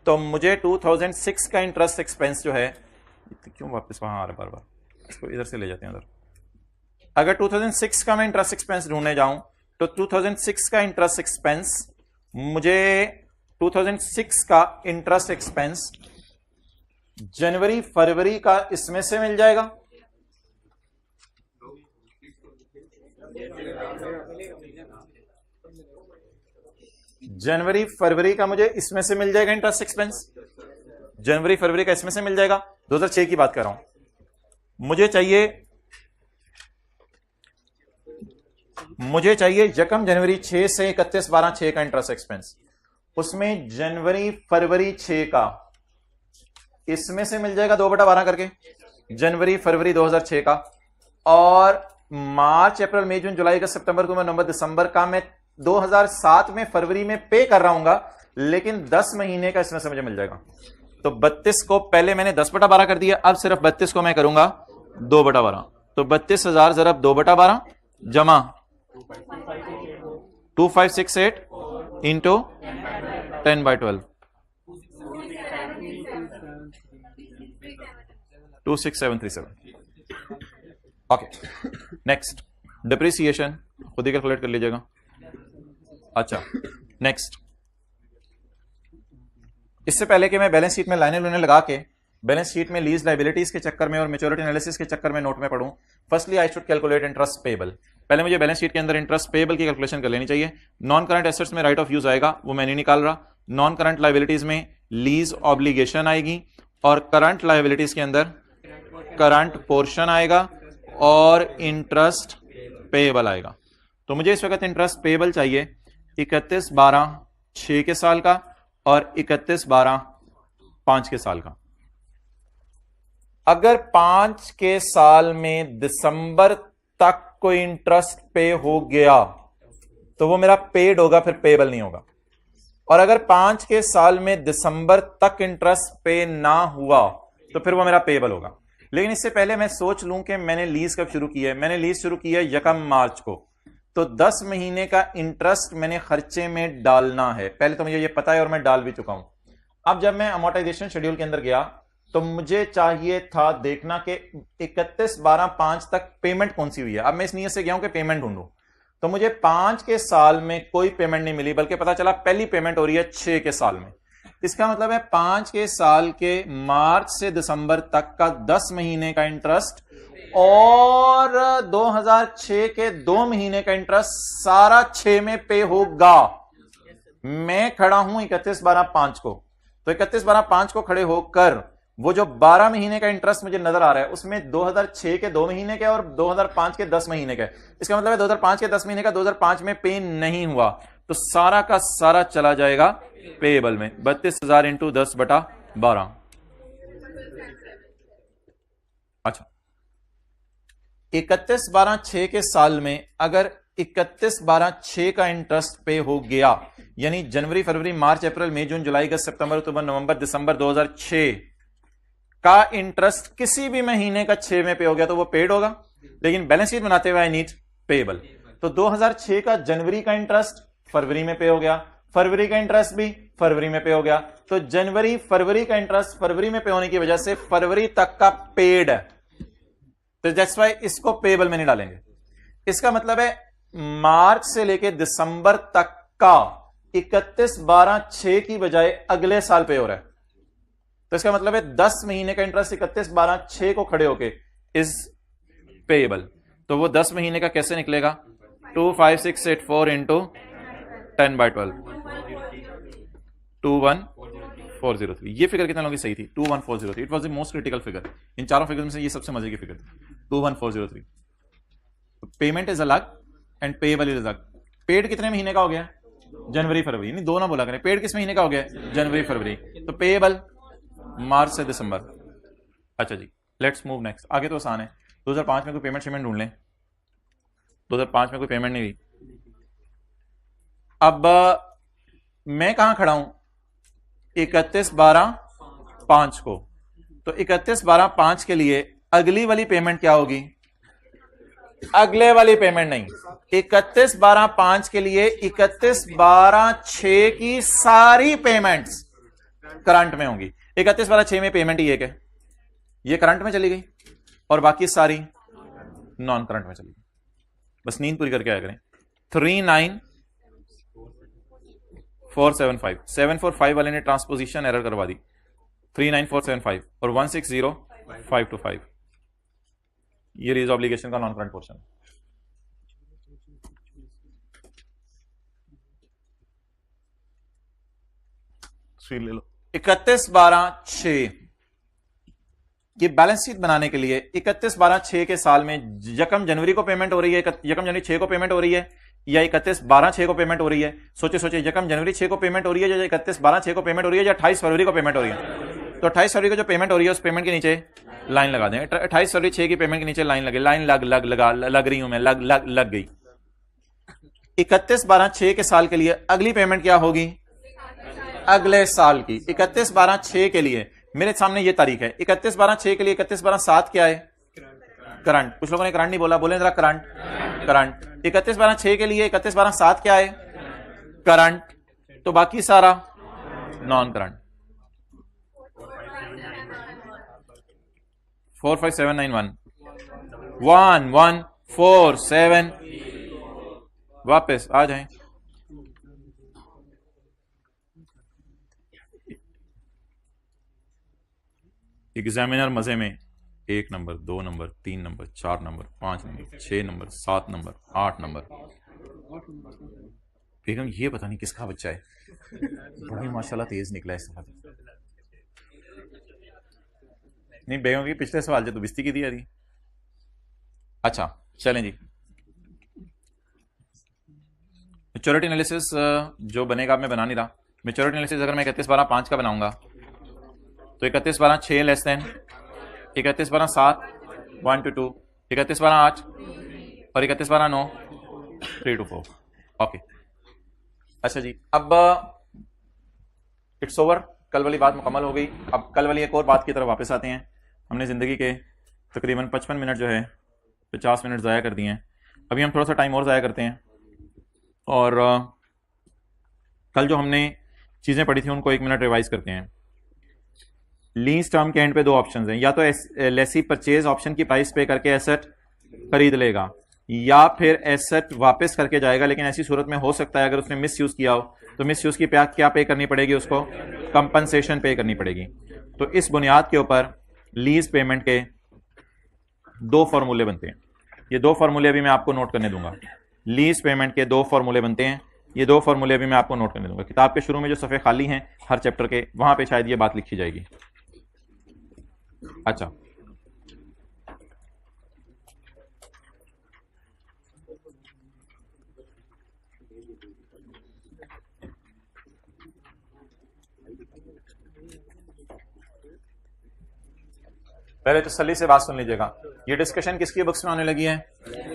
तो मुझे 2006 का इंटरेस्ट एक्सपेंस जो है, क्यों वापस वहां आ रहा बार बार, इसको इधर से ले जाते हैं उधर। अगर 2006 का मैं इंटरेस्ट एक्सपेंस ढूंढने जाऊं तो 2006 का इंटरेस्ट एक्सपेंस मुझे 2006 का इंटरेस्ट एक्सपेंस जनवरी फरवरी का इसमें से मिल जाएगा, जनवरी फरवरी का मुझे इसमें से मिल जाएगा इंटरेस्ट एक्सपेंस, जनवरी फरवरी का इसमें से मिल जाएगा। 2006 की बात कर रहा हूं। मुझे चाहिए यकम जनवरी 6 से 31/12/6 का इंटरेस्ट एक्सपेंस, उसमें जनवरी फरवरी 6 का इसमें से मिल जाएगा 2/12 करके, जनवरी फरवरी 2006 का, और मार्च अप्रैल मई जून जुलाई का सितंबर को नवंबर दिसंबर का मैं 2007 में फरवरी में पे कर रहा हूंगा, लेकिन 10 महीने का इसमें से मुझे मिल जाएगा। तो 32 को पहले मैंने 10/12 कर दिया, अब सिर्फ 32 को मैं करूंगा 2/12। तो 32,000 ज़रब 2/12 जमा 2568 इंटू 10/12 26737। ओके, नेक्स्ट डिप्रिसिएशन खुद ही कैलकुलेट कर लीजिएगा। अच्छा, नेक्स्ट, इससे पहले कि मैं बैलेंस शीट में लाइनें लूने लगा के बैलेंस शीट में लीज लायबिलिटीज के चक्कर में और मैच्योरिटी एनालिसिस के चक्कर में नोट में पढ़ूं, firstly I should calculate interest payable. पहले मुझे बैलेंस शीट के अंदर इंटरेस्ट पेबल की कैलकुलेशन कर लेनी चाहिए। नॉन करंट एसेट्स में राइट ऑफ यूज आएगा, वो मैं नहीं निकाल रहा। नॉन करंट लायबिलिटीज में लीज ऑब्लिगेशन आएगी, और करंट लायबिलिटीज के अंदर करंट पोर्शन आएगा और इंटरेस्ट पेबल आएगा। तो मुझे इस वक्त इंटरेस्ट पेबल चाहिए 31/12/6 के साल का और 31/12/5 के साल का। अगर 5 के साल में दिसंबर तक कोई इंटरेस्ट पे हो गया तो वो मेरा पेड होगा, फिर पेबल नहीं होगा। और अगर 5 के साल में दिसंबर तक इंटरेस्ट पे ना हुआ तो फिर वो मेरा पेबल होगा। लेकिन इससे पहले मैं सोच लूं कि मैंने लीज कब शुरू की है। मैंने लीज शुरू की है 1 मार्च को, तो 10 महीने का इंटरेस्ट मैंने खर्चे में डालना है। पहले तो मुझे ये पता है और मैं डाल भी चुका हूं। अब जब मैं अमोर्टाइजेशन शेड्यूल के अंदर गया तो मुझे चाहिए था देखना कि 31/12/5 तक पेमेंट कौन सी हुई है। अब मैं इस नियत से गया हूं कि पेमेंट ढूंढूं, तो मुझे 5 के साल में कोई पेमेंट नहीं मिली, बल्कि पता चला पहली पेमेंट हो रही है 6 के साल में। इसका मतलब है 5 के साल के मार्च से दिसंबर तक का 10 महीने का इंटरेस्ट और 2006 के 2 महीने का इंटरेस्ट सारा 6 में पे होगा। मैं खड़ा हूं 31/12/5 को, तो 31/12/5 को खड़े होकर वो जो 12 महीने का इंटरेस्ट मुझे नजर आ रहा है उसमें 2006 के 2 महीने के और 2005 के 10 महीने का। इसका मतलब है 2005 के 10 महीने का 2005 में पे नहीं हुआ, तो सारा का सारा चला जाएगा पेएबल में। 32,000 इंटू 10/12। अच्छा, 31/12/6 के साल में अगर 31/12/6 का इंटरेस्ट पे हो गया, यानी जनवरी फरवरी मार्च अप्रैल मई जून जुलाई अगस्त सितंबर अक्टूबर नवंबर दिसंबर 2006 का इंटरेस्ट किसी भी महीने का 6 में पे हो गया तो वो पेड होगा। लेकिन बैलेंस शीट बनाते हुए आई नीड पेएबल। तो 2006 का जनवरी का इंटरेस्ट फरवरी में पे हो गया, फरवरी का इंटरेस्ट भी फरवरी में पे हो गया, तो जनवरी फरवरी का इंटरेस्ट फरवरी में पे होने की वजह से फरवरी तक का पेड है, तो दैट्स व्हाई इसको पेएबल में नहीं डालेंगे। इसका मतलब है मार्च से लेके दिसंबर तक का 31/12/6 की बजाय अगले साल पे हो रहा है, तो इसका मतलब है 10 महीने का इंटरेस्ट 31/12/6 को खड़े होके इज पेएबल। तो वो 10 महीने का कैसे निकलेगा? 25684 इंटू 10/12 21403। ये फिगर कितने लोगों की सही थी? 21403। It was the most critical figure. इन चारों फिगर में से ये सबसे मजे की फिगर थी, 21403। पेमेंट इज अलग एंड पेएबल इज अलग। पेड कितने महीने का हो गया? जनवरी फरवरी, नहीं दो ना बोला करें। पेड किस महीने का हो गया? जनवरी फरवरी। तो पेएबल मार्च से दिसंबर। अच्छा जी, लेट्स मूव नेक्स्ट। आगे तो आसान है। 2005 में कोई पेमेंट शेमेंट ढूंढ लें। 2005 में कोई पेमेंट नहीं हुई। अब मैं कहां खड़ा हूं? 31/12/5 को। तो 31/12/5 के लिए अगली वाली पेमेंट क्या होगी? अगले वाली पेमेंट नहीं, 31/12/5 के लिए 31/12/6 की सारी पेमेंट्स करंट में होंगी। 31/12/6 में पेमेंट ही एक है, ये करंट में चली गई और बाकी सारी नॉन करंट में चली गई। बस नींद पूरी करके आया करें। 39475 745 वाले ने ट्रांसपोजिशन एरर करवा दी। 39475 और 160525 ये रीज ऑब्लिगेशन का नॉन करंट पोर्शन। ले लो। 31/12/6 की बैलेंस शीट बनाने के लिए 31/12/6 के साल में यकम जनवरी को पेमेंट हो रही है, यकम जनवरी 6 को पेमेंट हो रही है, या 31/12/6 को पेमेंट हो रही है? सोचे यकम जनवरी 6 को पेमेंट हो रही है, या 31/12/6 को पेमेंट हो रही है, या 28 फरवरी को पेमेंट हो रही है? तो 28 फरवरी को जो पेमेंट हो रही है उस पेमेंट के नीचे लाइन लगा दें। 28 फरवरी 6 की पेमेंट के नीचे लाइन लगे, लाइन लग रही हूं मैं, लग गई। 31/12/6 के साल के लिए अगली पेमेंट क्या होगी? अगले साल की। 31/12/6 के लिए मेरे सामने ये तारीख है। 31/12/6 के लिए 31/12/7 क्या है? करंट। कुछ लोगों ने करंट नहीं बोला, बोले जरा करंट। 31/12/6 के लिए 31/12/7 क्या है? करंट। तो बाकी सारा नॉन करंट। 45791 1147 वापस आ जाएं। एग्जामिनर मजे में 1 number, 2 number, 3 number, 4 number, 5 number, 6 number, 7 number, 8 number. बेगम ये पता नहीं किसका बच्चा है, बड़ा माशाल्लाह तेज निकला है इस बात। नहीं बेगम की पिछले सवाल जो तो बिस्ती की दी यारी। अच्छा चलें जी, मैच्योरिटी एनालिसिस जो बनेगा मैं बना नहीं रहा। मैच्योरिटी एनालिसिस अगर मैं 31/12/5 का बनाऊंगा तो 31/12/6 लेस देन 31/12/7 1 to 2, 31/12/8 और 31/12/9 3 to 4। ओके अच्छा जी, अब इट्स ओवर। कल वाली बात मुकम्मल हो गई। अब कल वाली एक और बात की तरफ वापस आते हैं। हमने ज़िंदगी के तकरीबन 55 मिनट जो है 50 मिनट ज़ाया कर दिए हैं। अभी हम थोड़ा सा टाइम और ज़ाया करते हैं और कल जो हमने चीज़ें पढ़ी थी उनको 1 मिनट रिवाइज करते हैं। लीज टर्म के एंड पे 2 ऑप्शंस हैं, या तो लेसी परचेज ऑप्शन की प्राइस पे करके एसेट खरीद लेगा, या फिर एसेट वापस करके जाएगा। लेकिन ऐसी सूरत में हो सकता है अगर उसने मिस यूज किया हो तो मिस यूज की क्या पे करनी पड़ेगी? उसको कंपनसेशन पे करनी पड़ेगी। तो इस बुनियाद के ऊपर लीज पेमेंट के 2 फॉर्मूले बनते हैं। ये 2 फॉर्मूले अभी मैं आपको नोट करने दूंगा। लीज पेमेंट के 2 फॉर्मूले बनते हैं। ये 2 फॉर्मूले भी मैं आपको नोट करने दूंगा। किताब के शुरू में जो सफ़े खाली हैं हर चैप्टर के, वहां पे शायद ये बात लिखी जाएगी। अच्छा पहले तसल्ली से बात सुन लीजिएगा। ये डिस्कशन किसकी बुक्स में आने लगी है?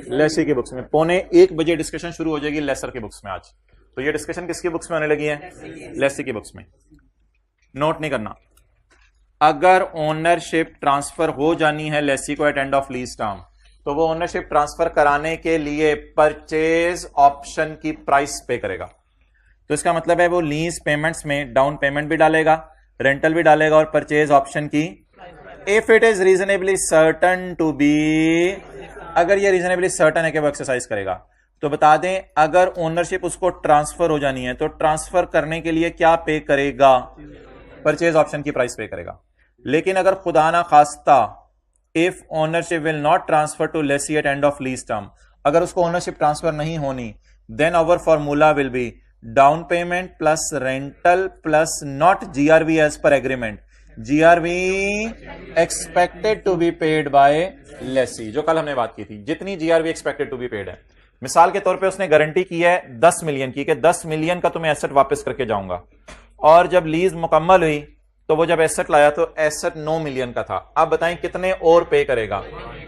लेसी की बुक्स में। 12:45 बजे डिस्कशन शुरू हो जाएगी लेसर की बुक्स में आज। तो ये डिस्कशन किसकी बुक्स में आने लगी है? लेसी की बुक्स में। नोट नहीं करना। अगर ओनरशिप ट्रांसफर हो जानी है लेसी को at end of lease term तो वो ओनरशिप ट्रांसफर कराने के लिए परचेज ऑप्शन की प्राइस पे करेगा। तो इसका मतलब है वो लीज पेमेंट्स में डाउन पेमेंट भी डालेगा, रेंटल भी डालेगा और परचेज ऑप्शन की, if it is reasonably certain to be, अगर ये रीजनेबली सर्टन है कि वो एक्सरसाइज करेगा। तो बता दें अगर ओनरशिप उसको ट्रांसफर हो जानी है तो ट्रांसफर करने के लिए क्या पे करेगा, परचेज ऑप्शन की प्राइस पे करेगा। लेकिन अगर खुदा ना खास्ता if ownership will not transfer to lessee at end of lease term, अगर उसको ओनरशिप ट्रांसफर नहीं होनी, then our formula will be down payment plus rental plus not GRV as per agreement, GRV expected to be paid by lessee, जो कल हमने बात की थी, जितनी GRV expected to be paid है। मिसाल के तौर पे उसने गारंटी की है 10 मिलियन की कि 10 मिलियन का तुम्हें एसेट वापस करके जाऊंगा, और जब लीज मुकम्मल हुई तो वो जब एसेट लाया तो एसेट 9 मिलियन का था। अब बताएं कितने और पे करेगा,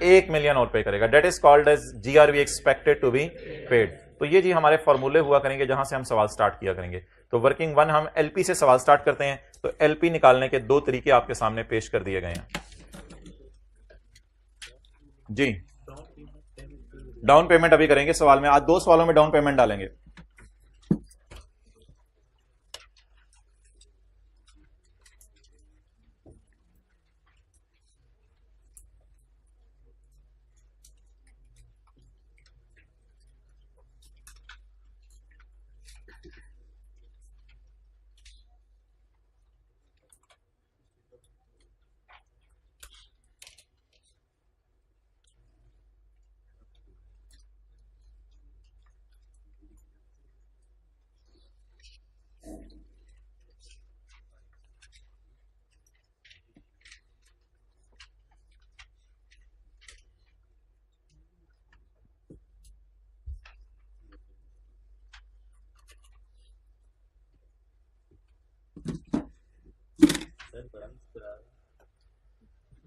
1 मिलियन और पे करेगा। That is called as GRV expected to be paid. तो ये जी हमारे फॉर्मूले हुआ करेंगे जहां से हम सवाल स्टार्ट किया करेंगे। तो वर्किंग वन हम एलपी से सवाल स्टार्ट करते हैं। तो एलपी निकालने के 2 तरीके आपके सामने पेश कर दिए गए हैं जी। डाउन पेमेंट अभी करेंगे सवाल में, आज 2 सवालों में डाउन पेमेंट डालेंगे।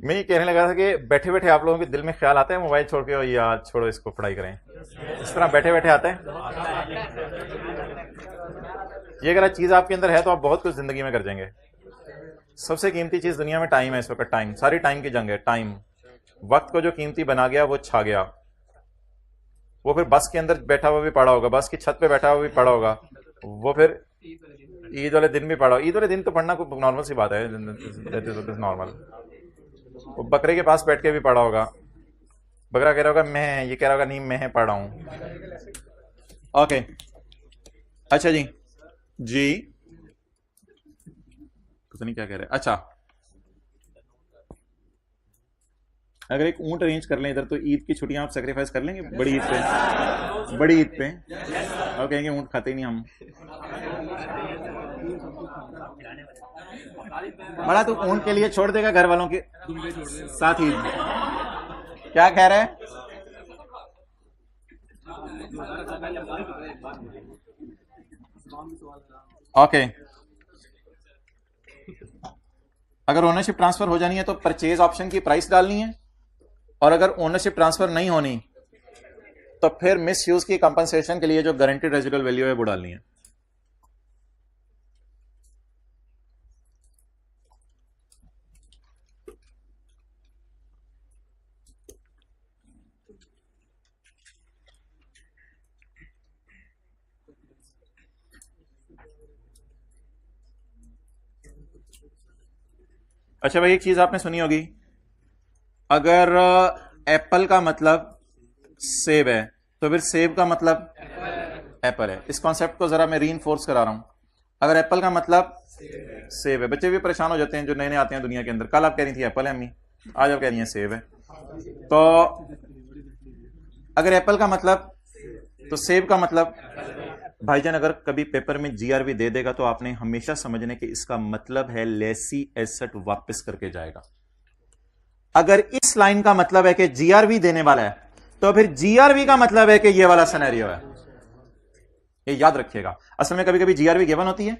मैं ये कहने लगा था कि बैठे बैठे आप लोगों के दिल में ख्याल आता है मोबाइल छोड़ के, और यार छोड़ो इसको पढ़ाई करें, इस तरह बैठे बैठे आता है। ये अगर चीज आपके अंदर है तो आप बहुत कुछ जिंदगी में कर जाएंगे। सबसे कीमती चीज दुनिया में टाइम है इस वक्त, टाइम, सारी टाइम की जंग है। टाइम, वक्त को जो कीमती बना गया वो छा गया। वो फिर बस के अंदर बैठा हुआ भी पड़ा होगा, बस की छत पे बैठा हुआ भी पड़ा होगा, वो फिर ईद वाले दिन भी पढ़ा, ईद वाले दिन तो पढ़ना कोई नॉर्मल सी बात है, नॉर्मल। वो बकरे के पास बैठ के भी पढ़ा होगा, बकरा कह रहा होगा मैं, ये कह रहा होगा नहीं मैं पढ़ रहा हूं। ओके अच्छा जी, जी पता नहीं क्या कह रहे हैं। अच्छा अगर एक ऊंट अरेंज कर लें इधर तो ईद की छुट्टियां आप सेक्रीफाइस कर लेंगे बड़ी ईद पे, बड़ी ईद पे, और कहेंगे ऊंट खाते ही नहीं हम। बड़ा तू ऊंट के लिए छोड़ देगा घर वालों के साथ ही, क्या कह रहे हैं? ओके अगर ओनरशिप ट्रांसफर हो जानी है तो परचेज ऑप्शन की प्राइस डालनी है, और अगर ओनरशिप ट्रांसफर नहीं होनी तो फिर मिस यूज की कंपनसेशन के लिए जो गारंटीड रेजिडुअल वैल्यू है वो डालनी है। अच्छा भाई एक चीज आपने सुनी होगी, अगर एप्पल का मतलब सेब है तो फिर सेब का मतलब एप्पल है। इस कॉन्सेप्ट को जरा मैं रीइंफोर्स करा रहा हूं। अगर एप्पल का मतलब सेब है, बच्चे भी परेशान हो जाते हैं जो नए नए आते हैं दुनिया के अंदर। कल आप कह रही थी एप्पल है अम्मी, आज आप कह रही हैं सेब है। तो अगर एप्पल का मतलब तो सेब का मतलब, भाईजान अगर कभी पेपर में जीआरवी दे देगा तो आपने हमेशा समझने कि इसका मतलब है लेसी एसेट वापस करके जाएगा। अगर इस लाइन का मतलब है कि जीआरवी देने वाला है तो फिर जीआरवी का मतलब है कि ये वाला सिनेरियो है। ये याद रखिएगा। असल में कभी कभी जीआरवी गिवन होती है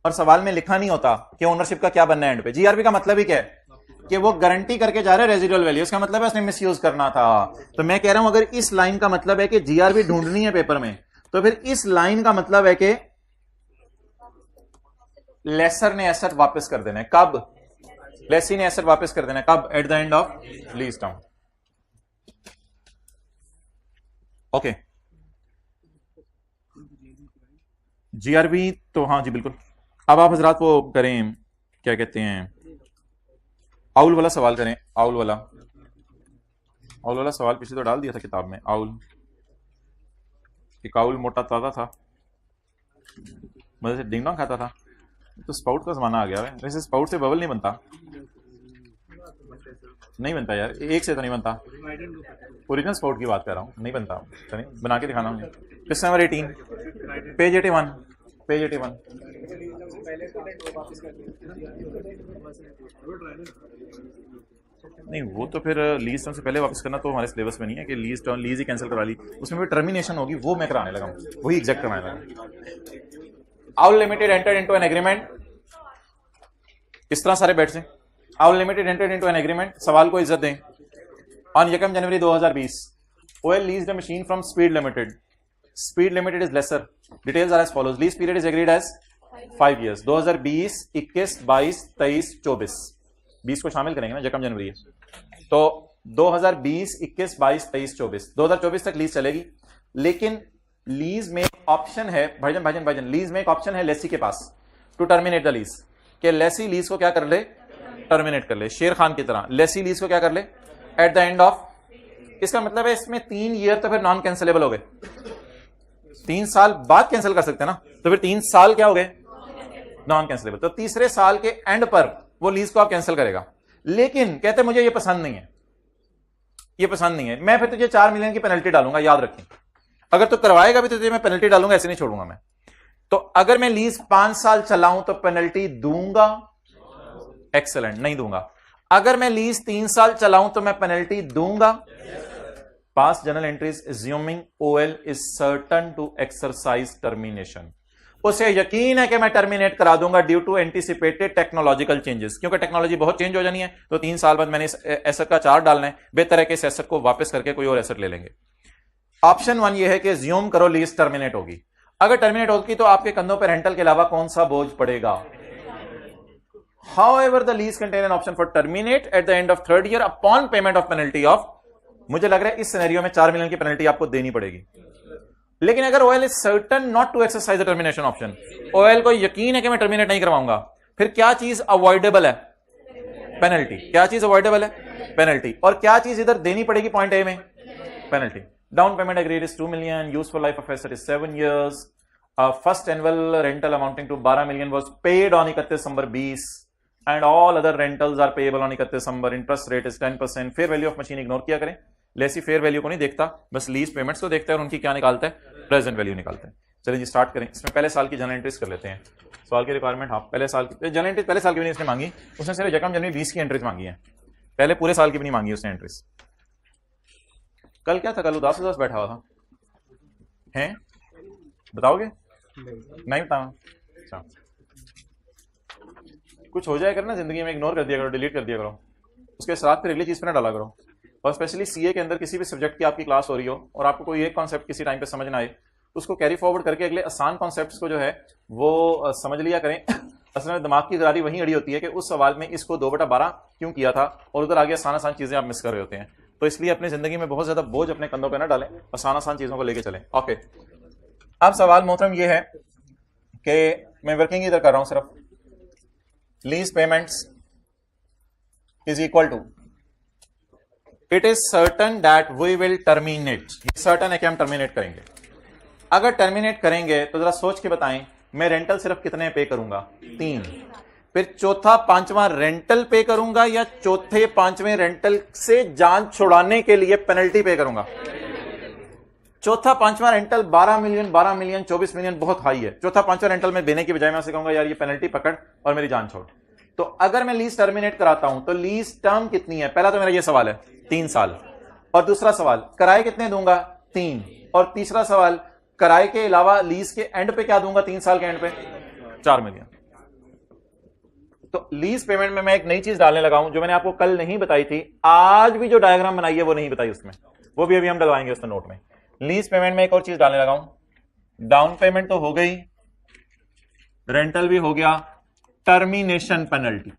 और सवाल में लिखा नहीं होता कि ओनरशिप का क्या बनना है एंड पे। जीआरवी का मतलब ही क्या है कि वो गारंटी करके जा रहा है रेजिडुअल वैल्यू, इसका मतलब है उसने मिसयूज करना था। तो मैं कह रहा हूं अगर इस लाइन का मतलब है कि जीआरवी ढूंढनी है पेपर में तो फिर इस लाइन का मतलब है कि लेसर ने एसेट वापस कर देना है। कब? लेसी ने एसेट वापस कर देना है। कब? At the end of lease term. Okay, GRB तो हाँ जी बिल्कुल। अब आप हजरात वो करें, क्या कहते हैं, आउल वाला सवाल करें। आउल वाला सवाल पीछे तो डाल दिया था किताब में। आउल, एक आउल मोटा ताजा था, मजे से डिंग डोंग खाता था। तो स्पाउट का जमाना आ गया है। वैसे स्पाउट से बबल नहीं बनता, नहीं बनता यार, एक से तो नहीं बनता। ओरिजिनल स्पाउट की बात कर रहा हूँ, नहीं बनता। चलिए बना के दिखाना मुझे। Question number 18, page 81, page 81। नहीं वो तो फिर लीज टर्म से पहले वापस करना तो हमारे सिलेबस में नहीं है कि लीज टर्म, लीज ही कैंसिल करा ली, उसमें भी टर्मिनेशन होगी, वो मैं कराने लगा हूँ, वही एग्जैक्ट कराने लगा। Owl limited entered into an agreement, इस तरह सारे बैठ से। Owl limited entered into an agreement, सवाल को इज्जत दें। On 1 January 2020 OL leased a machine from Speed Limited. Speed Limited is lesser. Details are as follows. Lease period is agreed as 5 years. 2020, 21, 22, 23, 24, 20 को शामिल करेंगे ना, जकम जनवरी है तो 2020, 21, 22, 23, 24, 2024 तक लीज चलेगी। लेकिन लीज में ऑप्शन है, भाईजान लीज में एक ऑप्शन है लेसी के पास टू टर्मिनेट द लीज, कि लेसी लीज को क्या कर ले, टर्मिनेट कर ले। शेर खान की तरह लेसी लीज को क्या कर ले, एट द एंड ऑफ, इसका मतलब है इसमें 3 ईयर तो फिर नॉन कैंसिलेबल हो गए, 3 साल बाद कैंसिल कर सकते हैं ना, तो फिर 3 साल क्या हो गए, नॉन कैंसिलेबल। तो तीसरे साल के एंड पर वो लीज को आप कैंसिल करेगा। लेकिन कहते मुझे ये पसंद नहीं है, ये पसंद नहीं है, मैं फिर तुझे 4 मिलियन की पेनल्टी डालूंगा, याद रखें। अगर तू करवाएगा भी तो तुझे मैं पेनल्टी डालूंगा, ऐसे नहीं छोड़ूंगा मैं। तो अगर मैं लीज 5 साल चलाऊं तो पेनल्टी दूंगा, एक्सेलेंट, नहीं दूंगा। अगर मैं लीज 3 साल चलाऊं तो मैं पेनल्टी दूंगा। Pass journal entries assuming OL is certain to exercise termination, उसे यकीन है कि मैं टर्मिनेट करा दूंगा due to anticipated technological changes, क्योंकि टेक्नोलॉजी बहुत चेंज हो जानी है, तो 3 साल बाद मैंने इस एसेट का चार्ज डालना है, बेहतर है कि इस एसेट को वापस करके कोई और एसेट ले लेंगे। ऑप्शन 1 ये है कि ज्यूम करो लीज टर्मिनेट होगी। अगर टर्मिनेट होगी तो आपके कंधों पर रेंटल के अलावा कौन सा बोझ पड़ेगा। However, the lease contain an option for terminate at the end of 3rd year upon payment of penalty of, मुझे लग रहा है इस सिनेरियो में 4 मिलियन की पेनल्टी आपको देनी पड़ेगी। लेकिन अगर OL is certain not to exercise the termination option, OL को यकीन है कि मैं टर्मिनेट नहीं करवाऊंगा, फिर क्या चीज अवॉइडेबल है, पेनल्टी। क्या चीज अवॉइडेबल है, पेनल्टी। और क्या चीज इधर देनी पड़ेगी पॉइंट ए में, penalty. Down payment agreed is 2 million, useful life of asset is 7 years, first annual rental amounting to 12 million was paid on 31 December 20, and all other rentals are payable on 31 December. Interest rate is 10%। Fair value of machine ignore किया करें, Lesi fair value को नहीं देखता, बस lease payments को देखता है और उनकी क्या निकालता है, प्रेजेंट वैल्यू निकालता है। चलिए जी स्टार्ट करें। इसमें पहले साल की जनरल एंट्रीज कर लेते हैं। सवाल की रिक्वायरमेंट, हाँ पहले साल की जनरल एंट्रीज पहले साल की भी नहीं इसने मांगी, उसने सिर्फ यकम जनवरी 20 की एंट्रीज मांगी है, पहले पूरे साल की भी नहीं मांगी उसने एंट्रीज। कल क्या था, कल उदास उदास बैठा हुआ था, हैं बताओगे, नहीं बताओ। अच्छा कुछ हो जाए कर ना जिंदगी में, इग्नोर कर दिया करो, डिलीट कर दिया करो, उसके साथ फिर अगली चीज पे ना डाला करो। और स्पेशली सीए के अंदर किसी भी सब्जेक्ट की आपकी क्लास हो रही हो और आपको कोई एक कॉन्सेप्ट किसी टाइम पे समझ ना आए, उसको कैरी फॉरवर्ड करके अगले आसान कॉन्सेप्ट्स को जो है वो समझ लिया करें। असल में दिमाग की गरारी वहीं अड़ी होती है कि उस सवाल में इसको 2/12 क्यों किया था, और उधर आगे आसान आसान चीजें आप मिस कर रहे होते हैं। तो इसलिए अपनी जिंदगी में बहुत ज्यादा बोझ अपने कंधों पर ना डालें, आसान आसान चीजों को लेके चलें। ओके, अब सवाल मोहतरम ये है कि मैं वर्किंग इधर कर रहा हूं सिर्फ, lease payments is equal to, it is certain that we will terminate, certain है कि हम टर्मिनेट करेंगे। अगर टर्मिनेट करेंगे तो जरा सोच के बताएं, मैं रेंटल सिर्फ कितने पे करूंगा, 3, फिर चौथा पांचवा रेंटल पे करूंगा या चौथे पांचवें रेंटल से जान छुड़ाने के लिए पेनल्टी पे करूंगा। चौथा पांचवा रेंटल 12 मिलियन 24 मिलियन बहुत हाई है, चौथा पांचवा रेंटल में देने की बजाय मैं कहूंगा यार ये पेनल्टी पकड़ और मेरी जान छोड़। तो अगर मैं लीज टर्मिनेट कराता हूं तो लीज टर्म कितनी है, पहला तो मेरा ये सवाल है 3 साल, और दूसरा सवाल किराए कितने दूंगा 3, और तीसरा सवाल किराए के अलावा लीज के एंड पे क्या दूंगा, 3 साल के एंड पे 4 मिलियन। तो लीज पेमेंट में मैं एक नई चीज डालने लगा हूं जो मैंने आपको कल नहीं बताई थी, आज भी जो डायग्राम बनाई है वो नहीं बताई उसमें, वो भी अभी हम डलवाएंगे उसमें नोट में। लीज पेमेंट में एक और चीज डालने लगा हूं, डाउन पेमेंट तो हो गई, रेंटल भी हो गया, टर्मिनेशन पेनल्टी।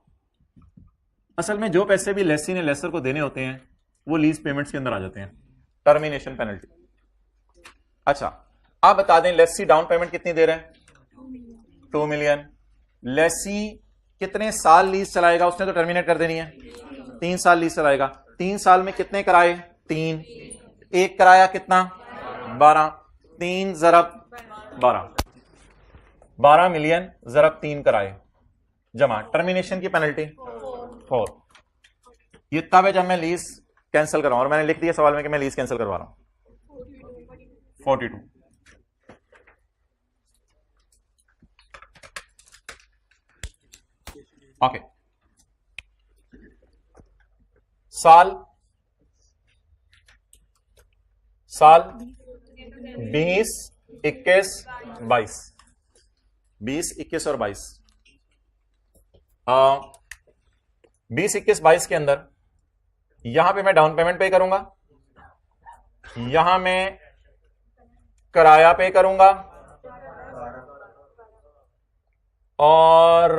असल में जो पैसे भी लेसी ने लेसर को देने होते हैं वो लीज पेमेंट्स के अंदर आ जाते हैं, टर्मिनेशन पेनल्टी। अच्छा, आप बता दें लेसी डाउन पेमेंट कितनी दे रहे हैं? 2 मिलियन। लेसी कितने साल लीज चलाएगा? उसने तो टर्मिनेट कर देनी है। 3 साल लीज चलाएगा। 3 साल में कितने किराए? 3। एक किराया कितना? 12। 3 ज़रब 12, 12 मिलियन ज़रब 3 किराए जमा टर्मिनेशन की पेनल्टी 4। ये तब है जब मैं लीज कैंसिल करवाऊं, और मैंने लिख दिया सवाल में कि मैं लीज कैंसिल करवा रहा हूं। 42। ओके, साल 20, 21, 22, 20, 21 और 22। 20, 21, 22 के अंदर यहां पे मैं डाउन पेमेंट पे करूंगा, यहां मैं किराया पे करूंगा, और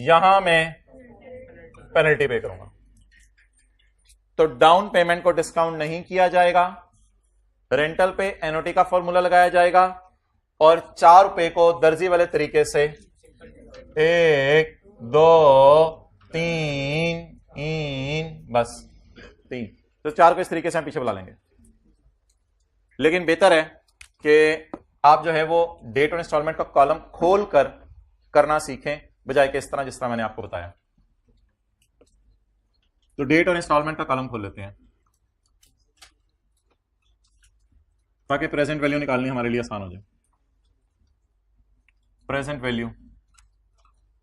यहां मैं पेनल्टी पे करूंगा। तो डाउन पेमेंट को डिस्काउंट नहीं किया जाएगा, रेंटल पे एनओटी का फॉर्मूला लगाया जाएगा, और 4 रुपए को दर्जी वाले तरीके से 1, 2, 3, बस 3, तो 4 को इस तरीके से हम पीछे बुला लेंगे। लेकिन बेहतर है कि आप जो है वो डेट और इंस्टॉलमेंट का कॉलम खोल कर करना सीखें, बजाय कि इस तरह जिस तरह मैंने आपको बताया। तो डेट और इंस्टॉलमेंट का कॉलम खोल लेते हैं ताकि प्रेजेंट वैल्यू निकालनी हमारे लिए आसान हो जाए। Present value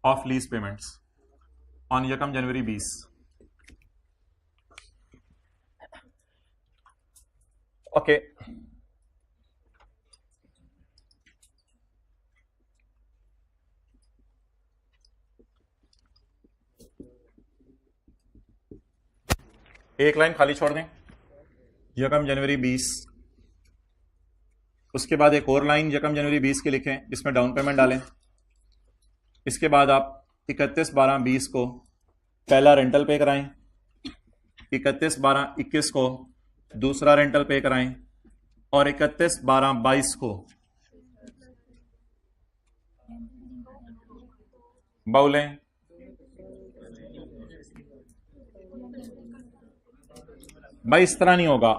of lease payments on 1 जनवरी 20। ओके, एक लाइन खाली छोड़ दें, 1 जनवरी 20। उसके बाद एक और लाइन 1 जनवरी 20 की लिखें, इसमें डाउन पेमेंट डालें। इसके बाद आप 31/12/20 को पहला रेंटल पे कराएं, 31/12/21 को दूसरा रेंटल पे कराएं, और 31/12/22 को बाउलें। भाई इस तरह नहीं होगा,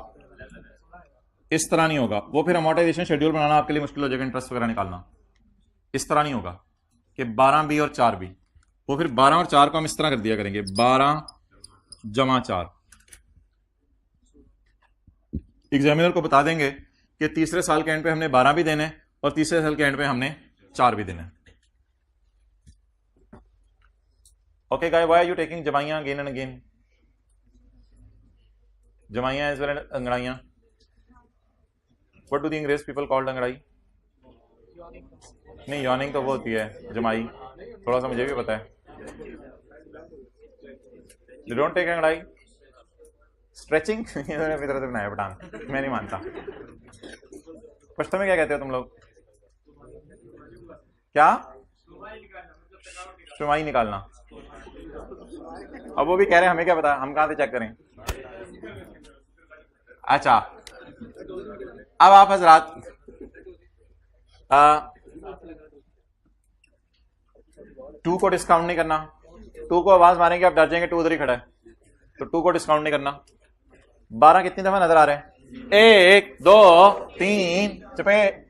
इस तरह नहीं होगा, वो फिर अमोर्टाइजेशन शेड्यूल बनाना आपके लिए मुश्किल हो जाएगा, इंटरेस्ट वगैरह निकालना। इस तरह नहीं होगा कि 12B और 4B, वो फिर 12 और 4 को हम इस तरह कर दिया करेंगे, 12 जमा 4। एग्जामिनर को बता देंगे कि तीसरे साल के एंड पे हमने 12 भी देने और तीसरे साल के एंड पे हमने 4 भी देने। Okay guys, why are you taking जमाइयां अगेन एंड अगेन? जमाइयां एज वेल एज अंगड़ाइयां। व्हाट डू द अंग्रेज पीपल कॉल्ड अंगड़ाई? नहीं, यॉर्निंग तो वो होती है, जमाई थोड़ा सा मुझे भी पता है। यू डोंट टेक अंगड़ाई, स्ट्रेचिंग अपनी तरह से बनाया पटांग, मैं नहीं मानता। पश्तो में क्या कहते हो तुम लोग? क्या? शुमाई निकालना। अब वो भी कह रहे हैं हमें क्या पता, हम कहां से चेक करें। अच्छा, अब आप हजरात 2 को डिस्काउंट नहीं करना। 2 को आवाज मारेंगे आप डर जाएंगे, 2 उधर ही खड़ा है, तो 2 को डिस्काउंट नहीं करना। 12 कितनी दफा नजर आ रहे हैं? 1, 2, 3 चुपे।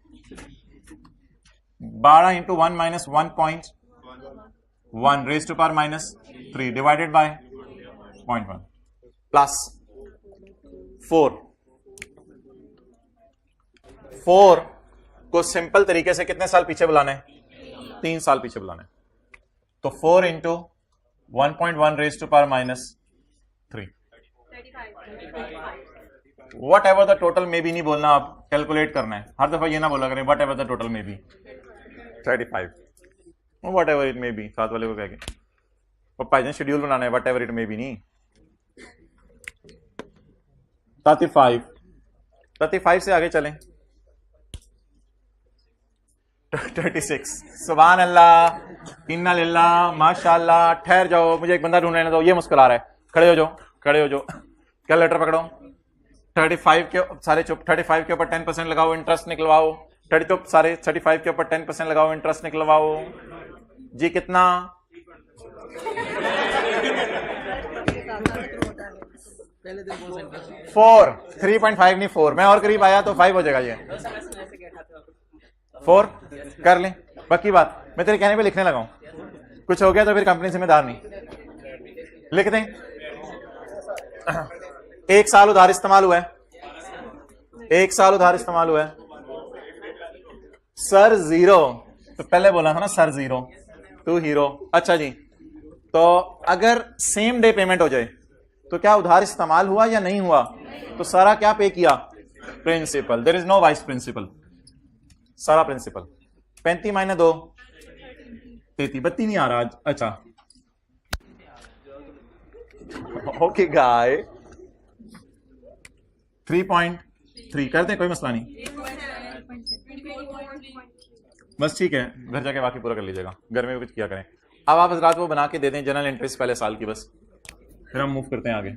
12 into 1 minus 1.1 raise to power -3 divided by 0.1 plus 4 को सिंपल तरीके से कितने साल पीछे बुलाना है? 3 साल पीछे बुलाना है। तो 4 into 1.1 raise to power -3, whatever the total में भी नहीं बोलना, आप कैलकुलेट करना है। हर दफा ये ना बोला करें वट एवर द टोटल में भी 35, वट एवर इट में भी। साथ वाले को कह के वो पाइजन शेड्यूल बनाना है, वट एवर इट में भी नहीं। 35 से आगे चलें। 36। सुभान अल्लाह, इन्ना लिल्लाह, माशाअल्लाह। ठहर जाओ, मुझे एक बंदा ढूंढ लेने दो, ये मुस्कुरा रहा है। खड़े हो जाओ, खड़े हो जाओ। कैलकुलेटर पकड़ो, 35 के सारे चुप, 35 के ऊपर 10% लगाओ, इंटरेस्ट निकलवाओ। 30 चुप सारे 35 के ऊपर 10% लगाओ, इंटरेस्ट निकलवाओ जी। कितना? पहले दिन 4। 3.5 नहीं 4, मैं और करीब आया तो 5 हो जाएगा। ये 4 कर लें, पक्की बात। मैं तेरे कहने पे लिखने लगाऊं, कुछ हो गया तो फिर कंपनी जिम्मेदार नहीं। लिख दें। 1 साल उधार इस्तेमाल हुआ है, 1 साल उधार इस्तेमाल हुआ है। सर 0, तो पहले बोला था ना सर 0 टू हीरो। अच्छा जी, तो अगर सेम डे पेमेंट हो जाए तो क्या उधार इस्तेमाल हुआ या नहीं हुआ? तो सारा क्या पे किया? Principal. There is no vice principal, सारा प्रिंसिपल। 35 माइनस 2 33। 32 नहीं आ रहा आज। अच्छा ओके गाय। 3.3 कर दें, कोई मसला नहीं। बस ठीक है, घर जाके बाकी पूरा कर लीजिएगा, घर में भी कुछ किया करें। अब आप हजरात वो बना के दे दें जनरल इंटरेस्ट पहले साल की, बस फिर हम मूव करते हैं आगे।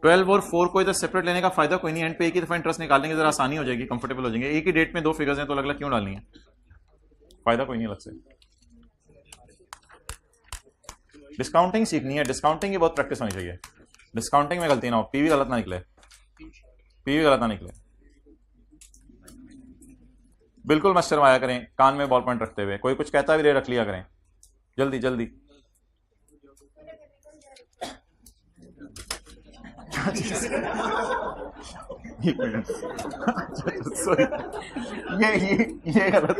ट्वेल्व और 4 को इधर सेपरेट लेने का फायदा कोई नहीं, एंड पे एक ही दफा इंटरेस्ट निकाल देंगे, जरा आसानी हो जाएगी, कंफर्टेबल हो जाएंगे। एक ही डेट में 2 फिगर्स हैं तो अलग अलग क्यों डालनी है? फायदा कोई नहीं अलग से। डिस्काउंटिंग सीखनी है, डिस्काउंटिंग की बहुत प्रैक्टिस होनी चाहिए। डिस्काउंटिंग में गलती ना हो, पीवी गलत ना निकले, पीवी गलत ना निकले। बिल्कुल मत शर्माया करें, कान में बॉल पॉइंट रखते हुए। कोई कुछ कहता भी रख लिया करें, जल्दी जल्दी। ये गलत।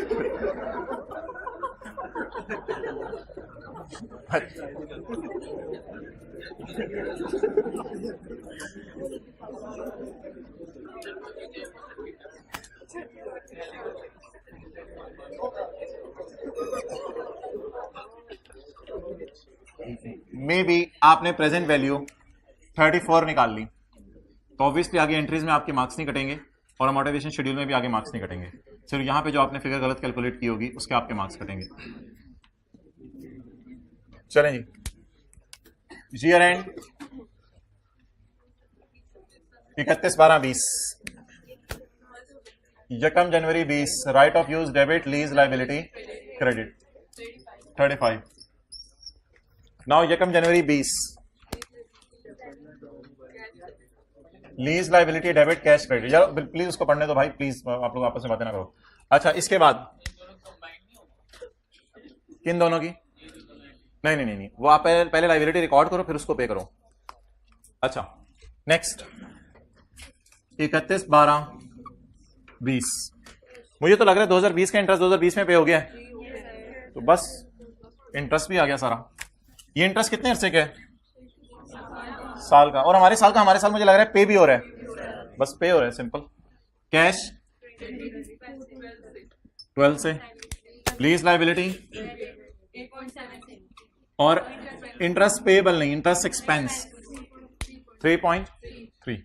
मे बी आपने प्रेजेंट वैल्यू 34 निकाल ली तो ऑब्वियसली आगे एंट्रीज में आपके मार्क्स नहीं कटेंगे और मोटिवेशन शेड्यूल में भी आगे मार्क्स नहीं कटेंगे। सिर्फ यहां पे जो आपने फिगर गलत कैलकुलेट की होगी उसके आपके मार्क्स कटेंगे। चलें जी, ईयर एंड 31/12/20, 1 जनवरी 20, right of use debit lease liability credit 35। Now 1 जनवरी 20, lease liability debit cash credit. यार प्लीज उसको पढ़ने दो भाई, प्लीज आप लोग आपस में बातें ना करो। अच्छा, इसके बाद किन दोनों की? नहीं नहीं नहीं, वो आप पहले लाइबिलिटी रिकॉर्ड करो फिर उसको पे करो। अच्छा नेक्स्ट 31/12/20। मुझे तो लग रहा है 2020 का इंटरेस्ट 2020 में पे हो गया है, तो बस इंटरेस्ट भी आ गया सारा। ये इंटरेस्ट कितने अरसे का है? साल का। और हमारे साल का, हमारे साल मुझे लग रहा है पे भी हो रहा है, बस पे हो रहा है सिंपल। कैश 12 से, लीज लाइबिलिटी और इंटरेस्ट पेएबल नहीं, इंटरेस्ट एक्सपेंस 3.3।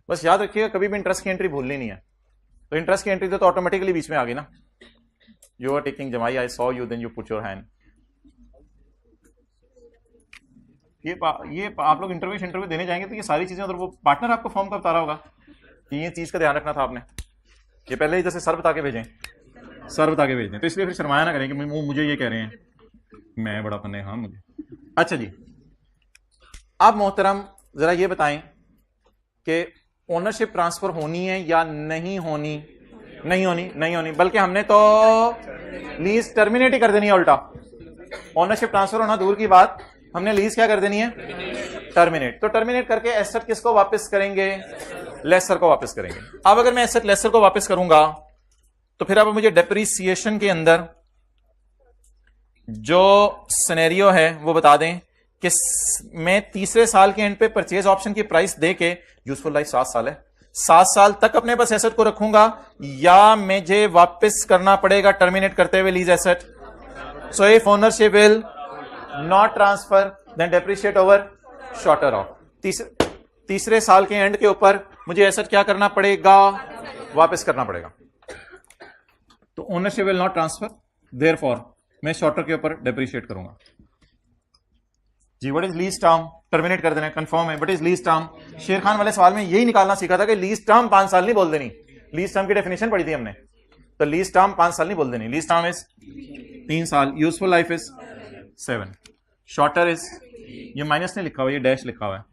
बस याद रखिएगा कभी भी इंटरेस्ट की एंट्री भूलनी नहीं है। तो इंटरेस्ट की एंट्री तो ऑटोमेटिकली बीच में आ गई ना। यू आर टेकिंग जमाई, I saw you, then you put your hand. ये आप लोग इंटरव्यू देने जाएंगे तो ये सारी चीजें उधर वो पार्टनर आपको फॉर्म का बता रहा होगा कि ये चीज का ध्यान रखना था आपने। ये पहले ही जैसे सर बता के भेजें, सर बता के भेज दें, तो इसलिए फिर शर्माया ना करें कि मुझे ये कह रहे हैं, मैं बड़ा फन है। हाँ मुझे। अच्छा जी, अब मोहतरम जरा ये बताएं कि ओनरशिप ट्रांसफर होनी है या नहीं होनी? नहीं होनी, नहीं होनी, बल्कि हमने तो लीज टर्मिनेट ही कर देनी है उल्टा। ओनरशिप ट्रांसफर होना दूर की बात, हमने लीज क्या कर देनी है? टर्मिनेट। तो टर्मिनेट करके एसेट किसको वापस करेंगे? लेसर को वापस करेंगे। अब अगर मैं एसेट लेसर को वापस करूंगा तो फिर अब मुझे डेप्रिसिएशन के अंदर जो सिनेरियो है वो बता दें कि मैं तीसरे साल के एंड पे परचेज ऑप्शन की प्राइस दे के, यूजफुल लाइफ 7 साल है, 7 साल तक अपने पास एसेट को रखूंगा या मुझे वापस करना पड़ेगा टर्मिनेट करते हुए lease asset? So if ownership will not transfer then depreciate over shorter of. तीसरे साल के एंड के ऊपर मुझे एसेट क्या करना पड़ेगा? वापस करना पड़ेगा। तो ownership will not transfer therefore मैं शॉर्टर के ऊपर डेप्रिशिएट करूंगा जी। What is lease term, terminate कर देना, कंफर्म है। व्हाट इज लीज टर्म, शेर खान वाले सवाल में यही निकालना सीखा था कि लीज टर्म 5 साल नहीं बोल देनी। लीज टर्म की डेफिनेशन पढ़ी थी हमने, तो लीज टर्म 5 साल नहीं बोल देनी। लीज टर्म इज 3 साल, useful life is 7, shorter is, ये माइनस नहीं लिखा हुआ, ये डैश लिखा हुआ है,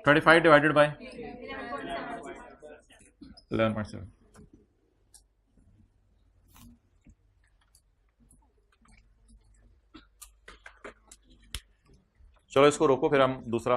35 डिवाइडेड बाय 11.7। चलो इसको रोको, फिर हम दूसरा